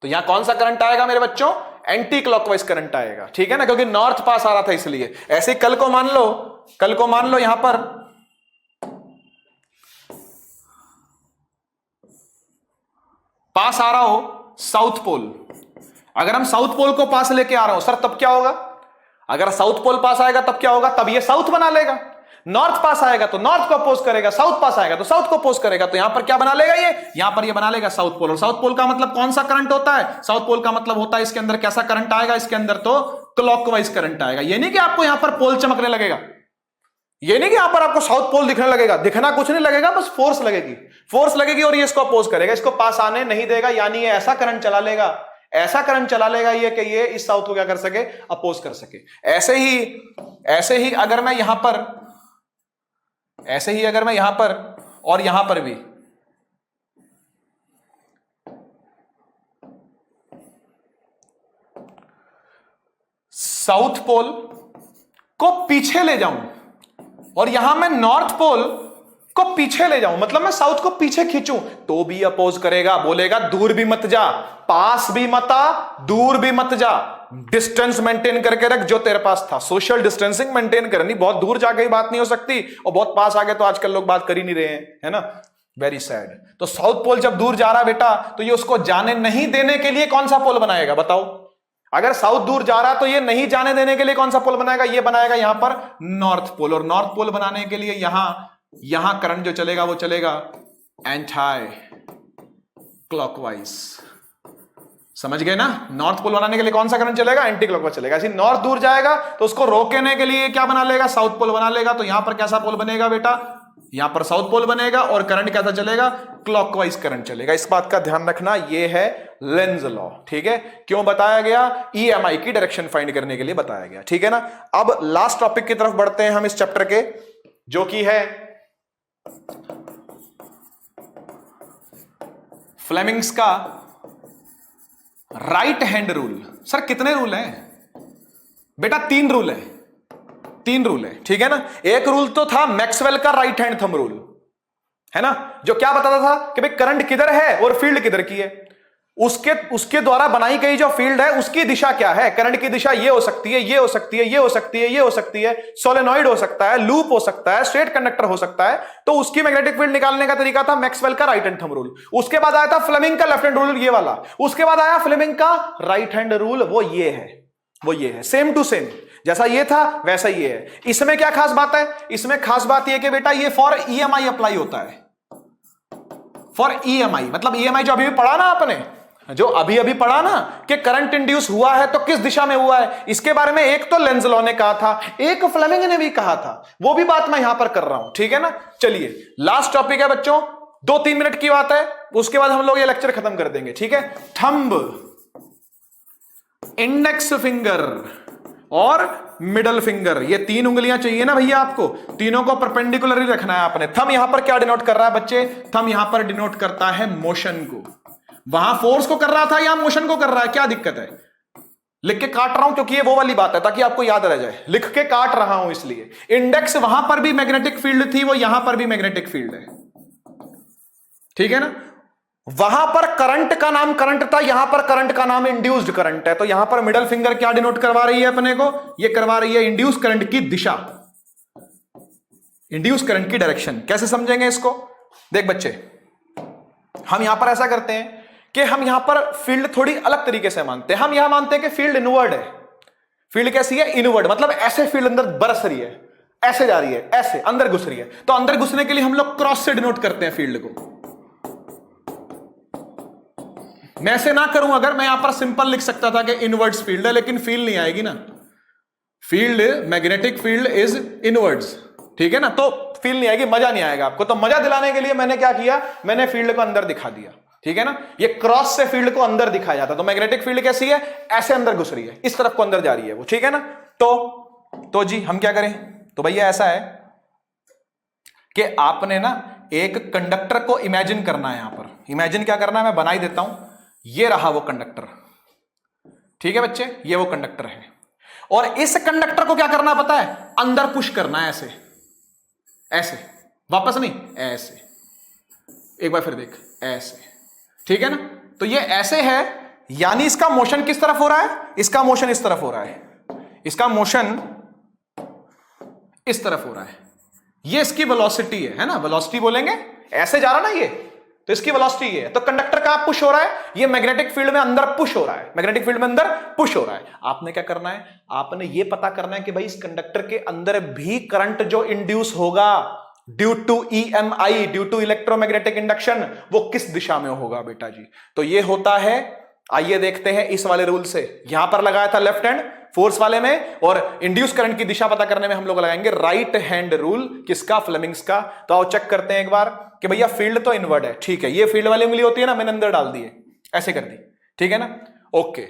तो यहां कौन सा करंट आएगा मेरे bच्चों? एंटी क्लॉकवाइज करंट आएगा, ठीक है ना? क्योंकि नॉर्थ पास आ रहा था इसलिए। ऐसे कल को मान लो यहां पर पास आ रहा हो साउथ पोल, अगर हम साउथ पोल को पास लेके आ रहा हूं सर, तब क्या होगा? अगर साउथ पोल पास आएगा तब क्या होगा, तब ये साउथ बना लेगा। नॉर्थ पास आएगा तो नॉर्थ को अपोज करेगा, साउथ पास आएगा तो साउथ को अपोज करेगा। तो यहां पर क्या बना लेगा ये, यहां पर ये बना लेगा साउथ पोल। और साउथ पोल का मतलब कौन सा करंट होता है, साउथ पोल का मतलब होता है इसके अंदर कैसा करंट आएगा, इसके अंदर तो क्लॉकवाइज करंट आएगा। ये नहीं कि आपको यहां पर पोल चमकने लगेगा, ये नहीं कि यहां पर आपको साउथ पोल दिखने लगेगा, दिखना कुछ नहीं लगेगा, बस फोर्स लगेगी, फोर्स लगेगी और ये इसको अपोज करेगा, इसको पास आने नहीं देगा। यानी ये ऐसा करंट चला लेगा, ऐसा करंट चला लेगा ये कि ये इस साउथ को क्या कर सके, अपोज कर सके। ऐसे ही अगर मैं यहां पर, ऐसे ही अगर मैं यहां पर और यहां पर भी साउथ पोल को पीछे ले जाऊं और यहां मैं नॉर्थ पोल को पीछे ले जाऊं, मतलब मैं साउथ को पीछे खींचूं, तो भी अपोज करेगा, बोलेगा दूर भी मत जा, पास भी मत आ, दूर भी मत जा, डिस्टेंस मेंटेन करके रख जो तेरे पास था। सोशल डिस्टेंसिंग मेंटेन करनी, बहुत दूर जाके ही बात नहीं हो सकती और बहुत पास आगे तो आजकल लोग बात कर ही नहीं रहे हैं, है ना, वेरी सैड। तो साउथ पोल जब दूर जा रहा बेटा, तो ये उसको जाने नहीं देने के लिए कौन सा पोल बनाएगा बताओ। अगर साउथ दूर जा रहा तो ये नहीं जाने देने के लिए कौन सा पोल बनाएगा, ये बनाएगा यहां पर नॉर्थ पोल। और नॉर्थ पोल बनाने के लिए यहां करंट जो चलेगा वो चलेगा एंटी क्लॉकवाइज। समझ गए ना, नॉर्थ पोल बनाने के लिए कौन सा करंट चलेगा, एंटी क्लॉकवाइज चलेगा। ऐसे नॉर्थ दूर जाएगा तो उसको रोकने के लिए क्या बना लेगा, साउथ पोल बना लेगा। तो यहां पर कैसा पोल बनेगा बेटा, यहां पर साउथ पोल बनेगा और करंट कैसा चलेगा, क्लॉकवाइज करंट चलेगा। इस बात का ध्यान रखना, यह है लेंज लॉ, ठीक है। क्यों बताया गया, ईएमआई की डायरेक्शन फाइंड करने के लिए बताया गया, ठीक है ना। अब लास्ट टॉपिक की तरफ बढ़ते हैं हम इस चैप्टर के, जो कि है फ्लेमिंग्स का राइट हैंड रूल। सर कितने रूल हैं बेटा, 3 रूल है, 3 रूल है, ठीक है ना। एक रूल तो था मैक्सवेल का राइट हैंड थंब रूल, है ना, जो क्या बताता था कि भाई करंट किधर है और फील्ड किधर की है, उसके द्वारा बनाई गई जो फील्ड है उसकी दिशा क्या है। करंट की दिशा ये हो सकती है, ये हो सकती है, ये हो सकती है, ये हो सकती है, सोलेनॉइड हो सकता है, लूप हो सकता है, स्ट्रेट कंडक्टर हो सकता है। तो उसकी मैग्नेटिक फील्ड निकालने का तरीका था मैक्सवेल का राइट हैंड थंब रूल। उसके बाद आया था फ्लेमिंग का लेफ्ट हैंड रूल, ये वाला। उसके बाद आया फ्लेमिंग का राइट हैंड रूल, वो ये है, सेम टू सेम, जैसा ये था वैसा ये है। इसमें क्या खास बात है, इसमें खास बात ये कि बेटा ये फॉर ईएमआई अप्लाई होता है, फॉर ईएमआई। मतलब ईएमआई जो अभी पढ़ा ना आपने, जो अभी पढ़ा ना कि करंट इंड्यूस हुआ है तो किस दिशा में हुआ है, इसके बारे में एक तो लेंज लॉ ने कहा था, एक फ्लेमिंग ने भी कहा था, वो भी बात मैं यहां पर कर रहा हूं, ठीक है ना। चलिए लास्ट टॉपिक है बच्चों, 2-3 मिनट की बात है, उसके बाद हम लोग ये लेक्चर खत्म कर देंगे, ठीक है। थंब, इंडेक्स फिंगर और मिडल फिंगर, ये 3 उंगलियां चाहिए ना भैया आपको, तीनों को परपेंडिकुलर ही रखना है आपने। थंब यहां पर क्या डिनोट कर रहा है बच्चे, थंब यहां पर डिनोट करता है मोशन को। वहां फोर्स को कर रहा था, यहां मोशन को कर रहा है, क्या दिक्कत है। लिख के काट रहा हूं क्योंकि ये वो वाली बात है ताकि आपको याद रह जाए, लिख के काट रहा हूं इसलिए। इंडेक्स वहां पर भी मैग्नेटिक फील्ड थी, वो यहां पर भी मैग्नेटिक फील्ड है, ठीक है ना। वहां पर करंट का नाम करंट था, यहां पर करंट का नाम इंड्यूस्ड करंट है। तो यहां पर मिडल फिंगर क्या डिनोट करवा रही है अपने को, ये करवा रही है इंड्यूस करंट की दिशा, इंड्यूस करंट की डायरेक्शन। कैसे समझेंगे इसको, देख बच्चे, हम यहां पर ऐसा करते हैं कि हम यहां पर फील्ड थोड़ी अलग तरीके से मानते हैं। हम यहां मानते हैं कि फील्ड इनवर्ड है। फील्ड कैसी है, इनवर्ड, मतलब ऐसे फील्ड अंदर बरस रही है, ऐसे जा रही है, ऐसे अंदर घुस रही है। तो अंदर घुसने के लिए हम लोग क्रॉस से डिनोट करते हैं फील्ड को। मैं ऐसे ना करूं, अगर मैं यहां पर सिंपल लिख सकता था कि इनवर्ड्स फील्ड है, लेकिन फील नहीं आएगी ना, field magnetic field is inwards, ठीक है ना, तो फील नहीं आएगी, मजा नहीं आएगा आपको। तो मजा दिलाने के लिए मैंने क्या किया, मैंने फील्ड को अंदर दिखा दिया, ठीक है ना। ये क्रॉस से फील्ड को अंदर दिखाया जाता है। तो मैग्नेटिक फील्ड कैसी है, ऐसे अंदर घुस रही है, इस तरफ को अंदर जा रही है वो, ठीक है ना। तो जी हम क्या करें, तो भैया ऐसा है कि आपने ना एक कंडक्टर को इमेजिन करना है। यहां पर इमेजिन क्या करना है, मैं बना ही देता हूं। ये रहा वो कंडक्टर, ठीक है बच्चे, ये वो कंडक्टर है। और इस कंडक्टर को क्या करना पता है, अंदर पुश करना है, ऐसे ऐसे, वापस नहीं, ऐसे, एक बार फिर देख, ऐसे, ठीक है ना। तो ये ऐसे है, यानी इसका मोशन किस तरफ हो रहा है, इसका मोशन इस तरफ हो रहा है, इसका मोशन इस तरफ हो रहा है। ये इसकी वेलोसिटी है ना, वेलोसिटी बोलेंगे, ऐसे जा रहा ना ये, तो इसकी वेलोसिटी ये है। तो कंडक्टर कहां पुश हो रहा है? ये मैग्नेटिक फील्ड में अंदर पुश हो रहा है, मैग्नेटिक फील्ड में अंदर पुश हो रहा है। आपने क्या करना है? आपने ये पता करना है कि भाई इस कंडक्टर के अंदर भी करंट जो इंड्यूस होगा due to EMI, due to electromagnetic induction, वो किस दिशा में होगा बेटा जी? तो ये होता है, आइए देखते हैं इस वाले रूल से। यहां पर लगाया था लेफ्ट हैंड फोर्स वाले में, और इंड्यूस करंट की दिशा पता करने में हम लोग लगाएंगे राइट हैंड रूल। किसका? फ्लेमिंग्स का। तो आओ चेक करते हैं एक बार कि भैया फील्ड तो इनवर्ड है, ठीक है, ये फील्ड वाली उंगली होती है ना, मैंने अंदर डाल दी है, ऐसे कर दी, ठीक है ना, ओके।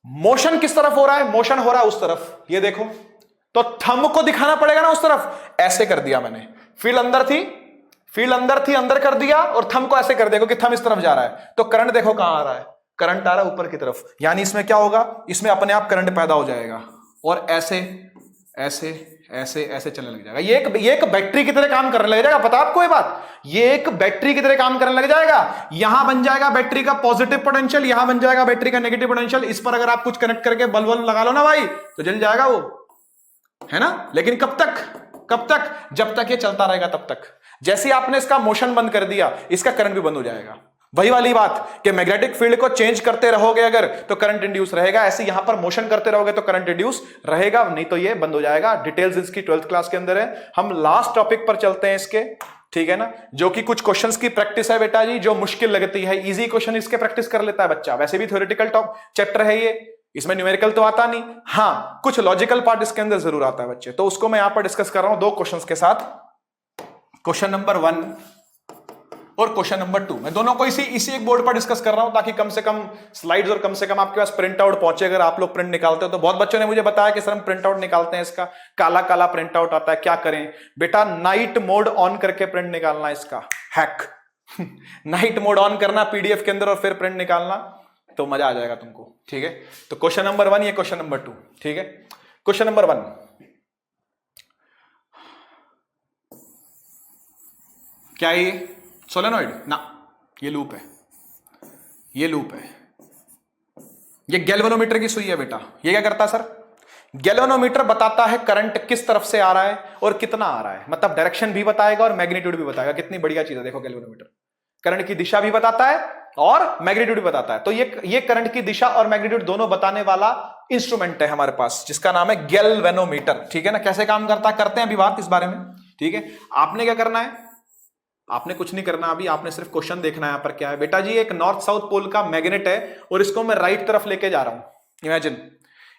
मोशन किस तरफ हो रहा है? मोशन हो रहा है उस तरफ, ये देखो। तो थंब को दिखाना पड़ेगा ना उस तरफ, ऐसे कर दिया मैंने। फील्ड अंदर थी, फील्ड अंदर थी, अंदर कर दिया, और थंब को ऐसे कर दिया क्योंकि थंब इस तरफ जा रहा है। तो करंट देखो कहां आ रहा है, करंट आ रहा है ऊपर की तरफ, यानी इसमें क्या होगा? इसमें अपने आप करंट पैदा हो जाएगा और ऐसे ऐसे ऐसे ऐसे चलने लग जाएगा। ये एक बैटरी की तरह काम करने लग जाएगा। पता आपको ये बात? ये एक बैटरी की तरह काम करने लग जाएगा। यहां बन जाएगा बैटरी का पॉजिटिव पोटेंशियल, यहां बन जाएगा बैटरी का नेगेटिव पोटेंशियल। इस पर अगर आप कुछ कनेक्ट करके बल्ब लगा लो ना भाई, तो जल जाएगा वो, है ना। लेकिन कब तक? कब तक? जब तक ये चलता रहेगा तब तक। जैसे आपने इसका मोशन बंद कर दिया, इसका करंट भी बंद हो जाएगा। वही वाली बात कि मैग्नेटिक फील्ड को चेंज करते रहोगे अगर, तो करंट इंड्यूस रहेगा। ऐसे यहां पर मोशन करते रहोगे तो करंट इंड्यूस रहेगा, नहीं तो ये बंद हो जाएगा। डिटेल्स इसकी 12th क्लास के अंदर है। हम लास्ट टॉपिक पर चलते हैं इसके, ठीक है ना, जो कि कुछ क्वेश्चंस की प्रैक्टिस है बेटा जी, जो मुश्किल लगती है। इजी क्वेश्चन इसके प्रैक्टिस कर लेता है बच्चा। वैसे भी थ्योरेटिकल टॉप चैप्टर है ये, इसमें न्यूमेरिकल तो आता नहीं, हाँ कुछ लॉजिकल पार्ट इसके अंदर जरूर आता है बच्चे, तो उसको मैं यहां पर डिस्कस कर रहा हूं दो क्वेश्चंस के साथ। क्वेश्चन नंबर 1 और क्वेश्चन नंबर 2, मैं दोनों को इसी एक बोर्ड पर डिस्कस कर रहा हूं ताकि कम से कम स्लाइड्स और कम से कम आपके पास प्रिंट आउट पहुंचे। अगर आप लोग प्रिंट निकालते हो तो बहुत बच्चों ने मुझे बताया कि सर हम प्रिंट आउट निकालते हैं, इसका काला काला प्रिंट आउट आता है, क्या करें? बेटा नाइट मोड ऑन करके प्रिंट निकालना, इसका हैक नाइट मोड ऑन करना पीडीएफ के अंदर और फिर प्रिंट निकालना, तो मजा आ जाएगा तुमको, ठीक है। तो क्वेश्चन नंबर 1, ये क्वेश्चन नंबर 2, ठीक है। क्वेश्चन नंबर 1, क्या है ये? सोलेनॉइड ना, ये लूप है, ये लूप है, ये गैल्वेनोमीटर की सुई है बेटा। ये क्या करता है सर? गैल्वेनोमीटर बताता है करंट किस तरफ से आ रहा है और कितना आ रहा है, मतलब डायरेक्शन भी बताएगा और मैग्नीट्यूड भी बताएगा। कितनी बढ़िया चीज है देखो, गैल्वेनोमीटर करंट की दिशा भी बताता है और मैग्नीट्यूड भी बताता है। तो ये करंट की दिशा और मैग्नीट्यूड दोनों बताने वाला इंस्ट्रूमेंट है हमारे पास, जिसका नाम है गैल्वेनोमीटर, ठीक है ना। कैसे काम करता है करते हैं अभी बात इस बारे में, ठीक है। आपने क्या करना है? आपने कुछ नहीं करना अभी, आपने सिर्फ क्वेश्चन देखना है। यहाँ पर क्या है बेटा जी? एक नॉर्थ साउथ पोल का मैग्नेट है और इसको मैं राइट तरफ लेके जा रहा हूं।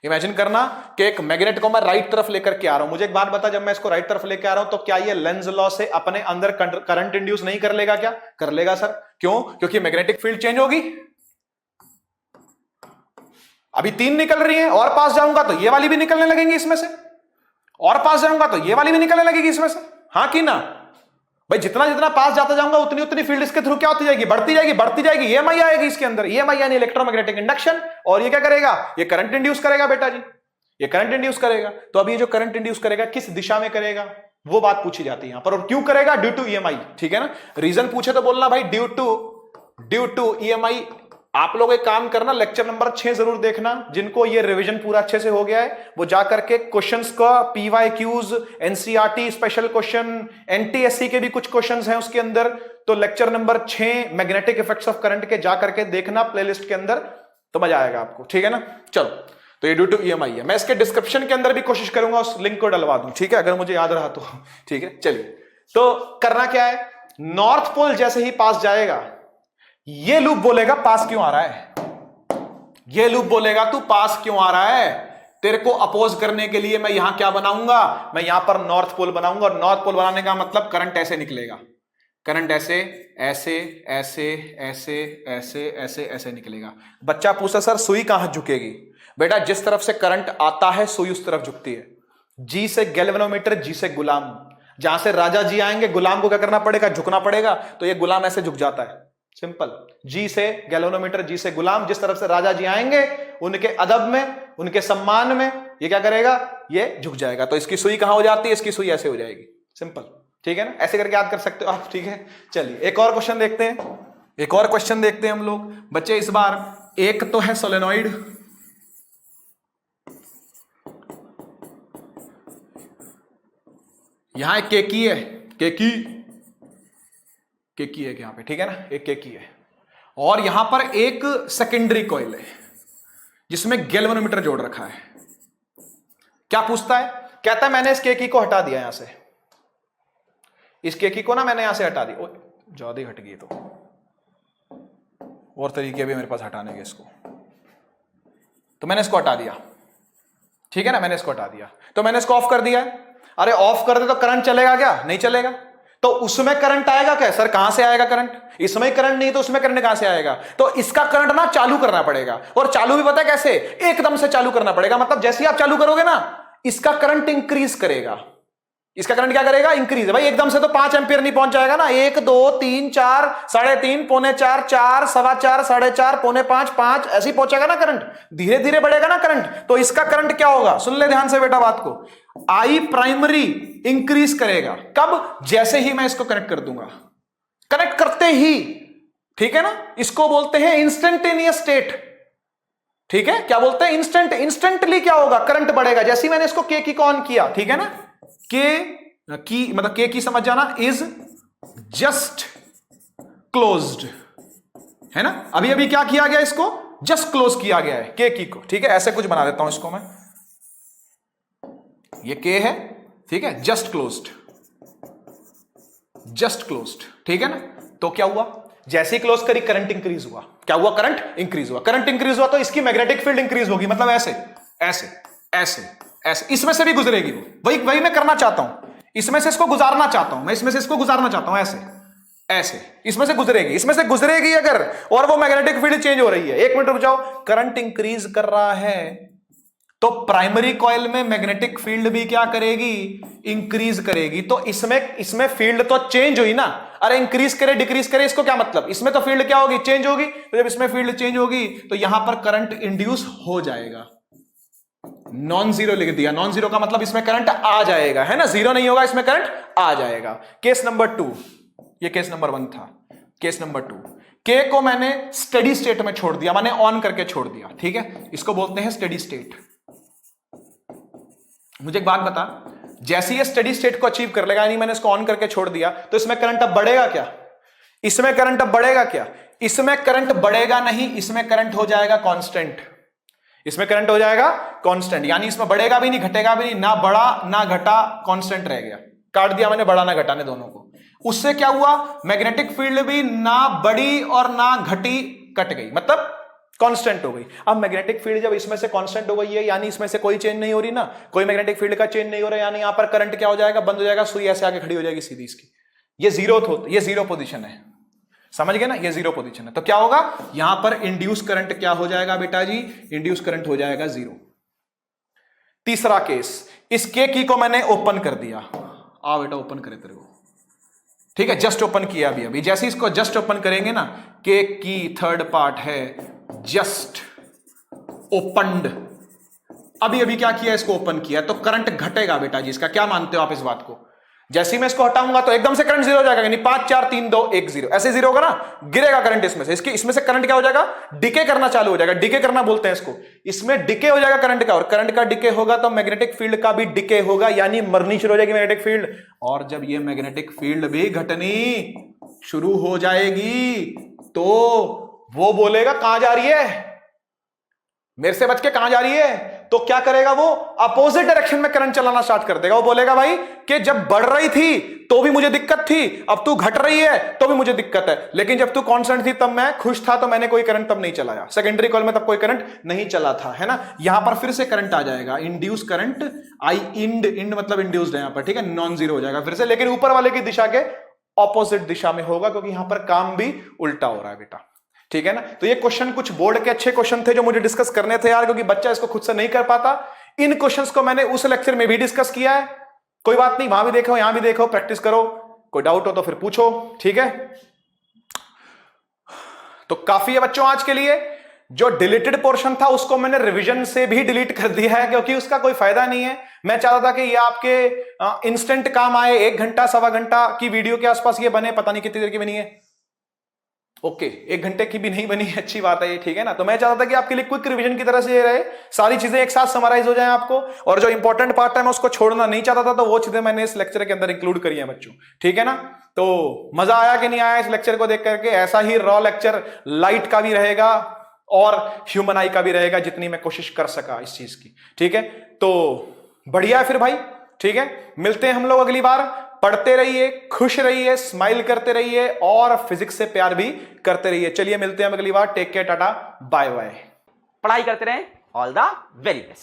इमेजिन करना कि एक मैग्नेट को मैं राइट तरफ लेकर के आ रहा हूं। मुझे एक बात बता, जब मैं इसको राइट तरफ लेके आ रहा हूं तो क्या ये लेंज लॉ से अपने अंदर करंट इंड्यूस नहीं कर लेगा? क्या कर लेगा सर? क्यों? क्योंकि मैग्नेटिक फील्ड चेंज होगी। अभी 3 निकल रही है, और पास जाऊंगा तो ये वाली भी निकलने लगेंगी इसमें से, और पास जाऊंगा तो ये वाली भी निकलने लगेगी इसमें से, हाँ कि ना भाई? जितना जितना पास जाता जाऊंगा उतनी उतनी फील्ड इसके थ्रू क्या होती जाएगी? बढ़ती जाएगी, बढ़ती जाएगी। ईएमआई आएगी इसके अंदर, ईएमआई यानी इलेक्ट्रोमैग्नेटिक इंडक्शन। और ये क्या करेगा? ये करंट इंड्यूस करेगा बेटा जी, ये करंट इंड्यूस करेगा। तो अभी ये जो करंट इंड्यूस करेगा किस दिशा में करेगा, वो बात पूछी जाती है यहां पर। और क्यों करेगा? ड्यू टू ईएमआई, ठीक है ना। रीजन पूछे तो बोलना भाई ड्यू टू ईएमआई। आप लोग एक काम करना, लेक्चर नंबर 6 जरूर देखना। जिनको ये रिवीजन पूरा अच्छे से हो गया है वो जाकर के क्वेश्चंस का PYQs, NCERT special question, NTSC के भी कुछ क्वेश्चंस हैं उसके अंदर। तो lecture number 6 magnetic effects of current के जाकर के देखना प्लेलिस्ट के अंदर, तो मजा आएगा आपको, ठीक है ना। चलो, तो ये ड्यू टू ईएमआई है। मैं इसके डिस्क्रिप्शन के अंदर भी कोशिश करूंगा उस लिंक को डलवा दूं, ठीक है, अगर मुझे याद रहा तो, ठीक है। चलिए, तो करना क्या है? नॉर्थ पोल जैसे ही पास जाएगा, ये लूप बोलेगा पास क्यों आ रहा है, ये लूप बोलेगा तू पास क्यों आ रहा है। तेरे को अपोज करने के लिए मैं यहां क्या बनाऊंगा? मैं यहां पर नॉर्थ पोल बनाऊंगा। और नॉर्थ पोल बनाने का मतलब करंट ऐसे निकलेगा, करंट ऐसे ऐसे ऐसे ऐसे ऐसे ऐसे ऐसे निकलेगा। बच्चा पूछा सर सुई कहां झुकेगी? बेटा जिस तरफ से करंट आता है सुई उस तरफ झुकती है। जी से गैल्वेनोमीटर, जी से गुलाम। जहां से राजा जी आएंगे गुलाम को क्या करना पड़ेगा? झुकना पड़ेगा। तो ये गुलाम ऐसे झुक जाता है, सिंपल। जी से गैल्वेनोमीटर, जी से गुलाम। जिस तरफ से राजा जी आएंगे उनके अदब में, उनके सम्मान में ये क्या करेगा? ये झुक जाएगा। तो इसकी सुई कहां हो जाती है? इसकी सुई ऐसे हो जाएगी, सिंपल, ठीक है ना। ऐसे करके याद कर सकते हो आप, ठीक है। चलिए एक और क्वेश्चन देखते हैं, एक और क्वेश्चन देखते हैं हम लोग बच्चे। इस बार एक तो है सोलेनॉइड, यहां एक केकी है, केकी, के की है यहां पे, ठीक है ना, एक के की है और यहां पर एक सेकेंडरी कॉइल है जिसमें गैल्वेनोमीटर जोड़ रखा है। क्या पूछता है, कहता है मैंने इस के की को हटा दिया, यहां से इस के की को ना मैंने यहां से हटा दी, ज्यादा ही हट गई, तो और तरीके भी मेरे पास हटाने के इसको, तो मैंने इसको हटा दिया, ठीक है ना, मैंने इसको हटा दिया, तो मैंने इसको ऑफ कर दिया। अरे ऑफ कर दे तो करंट चलेगा क्या, नहीं चलेगा, तो उसमें करंट आएगा क्या, सर कहां से आएगा करंट, इसमें करंट नहीं तो उसमें करंट कहां से आएगा, तो इसका करंट ना चालू करना पड़ेगा, और चालू भी पता है कैसे, एकदम से चालू करना पड़ेगा, मतलब जैसे ही आप चालू करोगे ना इसका करंट इंक्रीज करेगा, इसका करंट क्या करेगा, इंक्रीज। भाई एकदम से तो 5 एंपियर नहीं पहुंच जाएगा ना, 1 2 3 4 3.5 पौने 4 4 सवा 4 4.5 पौने 5 5 ऐसे ही पहुंचेगा ना करंट, धीरे धीरे बढ़ेगा ना करंट, तो इसका करंट क्या होगा, सुन ले ध्यान से बेटा बात को, आई प्राइमरी इंक्रीज करेगा, कब, जैसे ही मैं इसको कनेक्ट कर दूंगा, कनेक्ट करते ही, ठीक है ना, इसको बोलते हैं इंस्टेंटेनियस स्टेट, ठीक है, क्या बोलते हैं, इंस्टेंटली क्या होगा, करंट बढ़ेगा, जैसे ही मैंने इसको के की ऑन किया, ठीक है ना, के की मतलब के की समझ जाना, इज जस्ट क्लोज्ड, है ना, अभी अभी क्या किया गया, इसको जस्ट क्लोज किया गया है के की को, ठीक है, ऐसे कुछ बना देता हूं इसको मैं, ये के है, ठीक है, जस्ट क्लोज्ड, जस्ट क्लोज्ड, ठीक है ना, तो क्या हुआ, जैसे ही क्लोज करी करंट इंक्रीज हुआ, क्या हुआ, करंट इंक्रीज हुआ, करंट इंक्रीज हुआ तो इसकी मैग्नेटिक फील्ड इंक्रीज होगी, मतलब ऐसे ऐसे ऐसे ऐसे, इसमें से भी गुजरेगी वो, वही मैं करना चाहता हूं, इसमें से इसको गुजारना चाहता हूं मैं, इसमें से इसको गुजारना चाहता हूं, ऐसे ऐसे इसमें से गुजरेगी अगर, और वो मैग्नेटिक फील्ड चेंज हो रही है, एक मिनट रुक जाओ, करंट इंक्रीज कर रहा है तो प्राइमरी कॉइल में मैग्नेटिक फील्ड भी क्या करेगी, इंक्रीज करेगी, तो इसमें फील्ड तो चेंज हुई ना, अरे इंक्रीज करे डिक्रीज करे इसको क्या मतलब, इसमें तो फील्ड क्या होगी, चेंज होगी, तो जब इसमें फील्ड चेंज होगी तो यहां पर करंट इंड्यूस हो जाएगा, नॉन जीरो लिख दिया, नॉन जीरो का मतलब इसमें करंट आ जाएगा, है ना, जीरो नहीं होगा, इसमें करंट आ जाएगा। केस नंबर 2, ये केस नंबर 1 था, केस नंबर 2, के को मैंने स्टेडी स्टेट में छोड़ दिया, मैंने ऑन करके छोड़ दिया, ठीक है, इसको बोलते हैं स्टेडी स्टेट। मुझे एक बात बता, जैसे ये स्टेडी स्टेट को अचीव कर लेगा, यानी मैंने इसको ऑन करके छोड़ दिया, तो इसमें करंट अब बढ़ेगा क्या, इसमें करंट अब बढ़ेगा क्या, इसमें करंट बढ़ेगा नहीं, इसमें करंट हो जाएगा कांस्टेंट, इसमें करंट हो जाएगा कांस्टेंट, यानी इसमें बढ़ेगा भी नहीं घटेगा भी नहीं, ना बढ़ा ना घटा, कांस्टेंट रह गया, काट दिया मैंने बढ़ा ना घटाने दोनों को, उससे क्या हुआ, मैग्नेटिक फील्ड भी ना बढ़ी और ना घटी, कट गई, मतलब कांस्टेंट हो गई। अब मैग्नेटिक फील्ड जब इसमें से कांस्टेंट हो गई है, यानी इसमें से कोई चेंज नहीं हो रही ना, कोई मैग्नेटिक फील्ड का चेंज नहीं हो रहा, यानी यहां पर करंट क्या हो जाएगा, बंद हो जाएगा, सुई ऐसे आगे खड़ी हो जाएगी सीधी इसकी, ये जीरो पोजीशन है, समझ गए ना, ये जीरो पोजीशन है, तो क्या होगा, यहां पर इंड्यूस करंट क्या हो जाएगा बेटा जी, इंड्यूस करंट हो जाएगा 0। तीसरा केस, इस के की को मैंने ओपन कर दिया, आ बेटा ओपन करे तेरे को, ठीक है, जस्ट ओपन किया अभी, जैसे इसको जस्ट ओपन करेंगे ना, के की थर्ड पार्ट है जस्ट ओपनड, अभी क्या किया, इसको ओपन किया, तो करंट घटेगा बेटा जी, इसका क्या मानते हो आप इस बात को, जैसे ही मैं इसको हटाऊंगा तो एकदम से करंट 0 हो जाएगा, यानी 5 4 3 2 1 0 ऐसे 0 होगा ना, गिरेगा करंट इसमें से, इसमें से करंट क्या हो जाएगा, डिके करना चालू हो जाएगा, डिके करना बोलते हैं इसको, इसमें डिके हो जाएगा करंट का, और करंट का डिके होगा तो मैग्नेटिक फील्ड का भी डिके होगा, यानी मरनी शुरू हो जाएगी मैग्नेटिक फील्ड, और जब ये मैग्नेटिक फील्ड भी घटनी शुरू हो जाएगी तो वो बोलेगा कहां जा रही है, मेरे से बच के कहां जा रही है, तो क्या करेगा वो, अपोजिट डायरेक्शन में करंट चलाना स्टार्ट कर देगा, वो बोलेगा भाई कि जब बढ़ रही थी तो भी मुझे दिक्कत थी, अब तू घट रही है तो भी मुझे दिक्कत है, लेकिन जब तू कांस्टेंट थी तब मैं खुश था, तो मैंने कोई करंट तब नहीं चलाया, सेकेंडरी कॉइल में तब कोई करंट नहीं चला था, है ना, यहां पर फिर से करंट आ जाएगा, इंड्यूस करंट, आई इंड मतलब इंड्यूस्ड है यहां पर, ठीक है, नॉन जीरो हो जाएगा फिर से, लेकिन ऊपर वाले की दिशा के ऑपोजिट दिशा में होगा, क्योंकि यहां पर काम भी उल्टा हो रहा है बेटा, ठीक है ना। तो ये क्वेश्चन कुछ बोर्ड के अच्छे क्वेश्चन थे जो मुझे डिस्कस करने थे यार, क्योंकि बच्चा इसको खुद से नहीं कर पाता, इन क्वेश्चंस को मैंने उस लेक्चर में भी डिस्कस किया है, कोई बात नहीं, वहां भी देखो यहां भी देखो, प्रैक्टिस करो, कोई डाउट हो तो फिर पूछो, ठीक है। तो काफी है बच्चों आज के लिए, जो डिलीटेड पोर्शन था उसको मैंने रिवीजन से भी डिलीट कर दिया है, क्योंकि उसका कोई फायदा नहीं है, मैं चाहता था कि ये आपके इंस्टेंट काम आए, 1 घंटा 1.25 घंटा की वीडियो के आसपास ये बने, पता नहीं कितनी देर की बनी है, ओके, 1 घंटे की भी नहीं बनी, अच्छी बात है ये, ठीक है ना। तो मैं चाहता था कि आपके लिए क्विक रिवीजन की तरह से ये रहे, सारी चीजें एक साथ समराइज हो जाए आपको, और जो इंपॉर्टेंट पार्ट है मैं उसको छोड़ना नहीं चाहता था, तो वो चीजें मैंने इस लेक्चर के अंदर इंक्लूड करी है बच्चों, ठीक है ना। तो मजा आया कि नहीं आया इस लेक्चर को देख करके? ऐसा ही रॉ लेक्चर लाइट का भी रहेगा और ह्यूमन आई का भी रहेगा, जितनी मैं कोशिश कर सका इस चीज की, ठीक है। तो बढ़िया है फिर भाई, ठीक है, मिलते हैं हम लोग अगली बार। पढ़ते रहिए, खुश रहिए, स्माइल करते रहिए और फिजिक्स से प्यार भी करते रहिए। चलिए मिलते हैं अगली बार, take care, tata, bye bye. पढ़ाई करते रहें, ऑल द वेरी बेस्ट।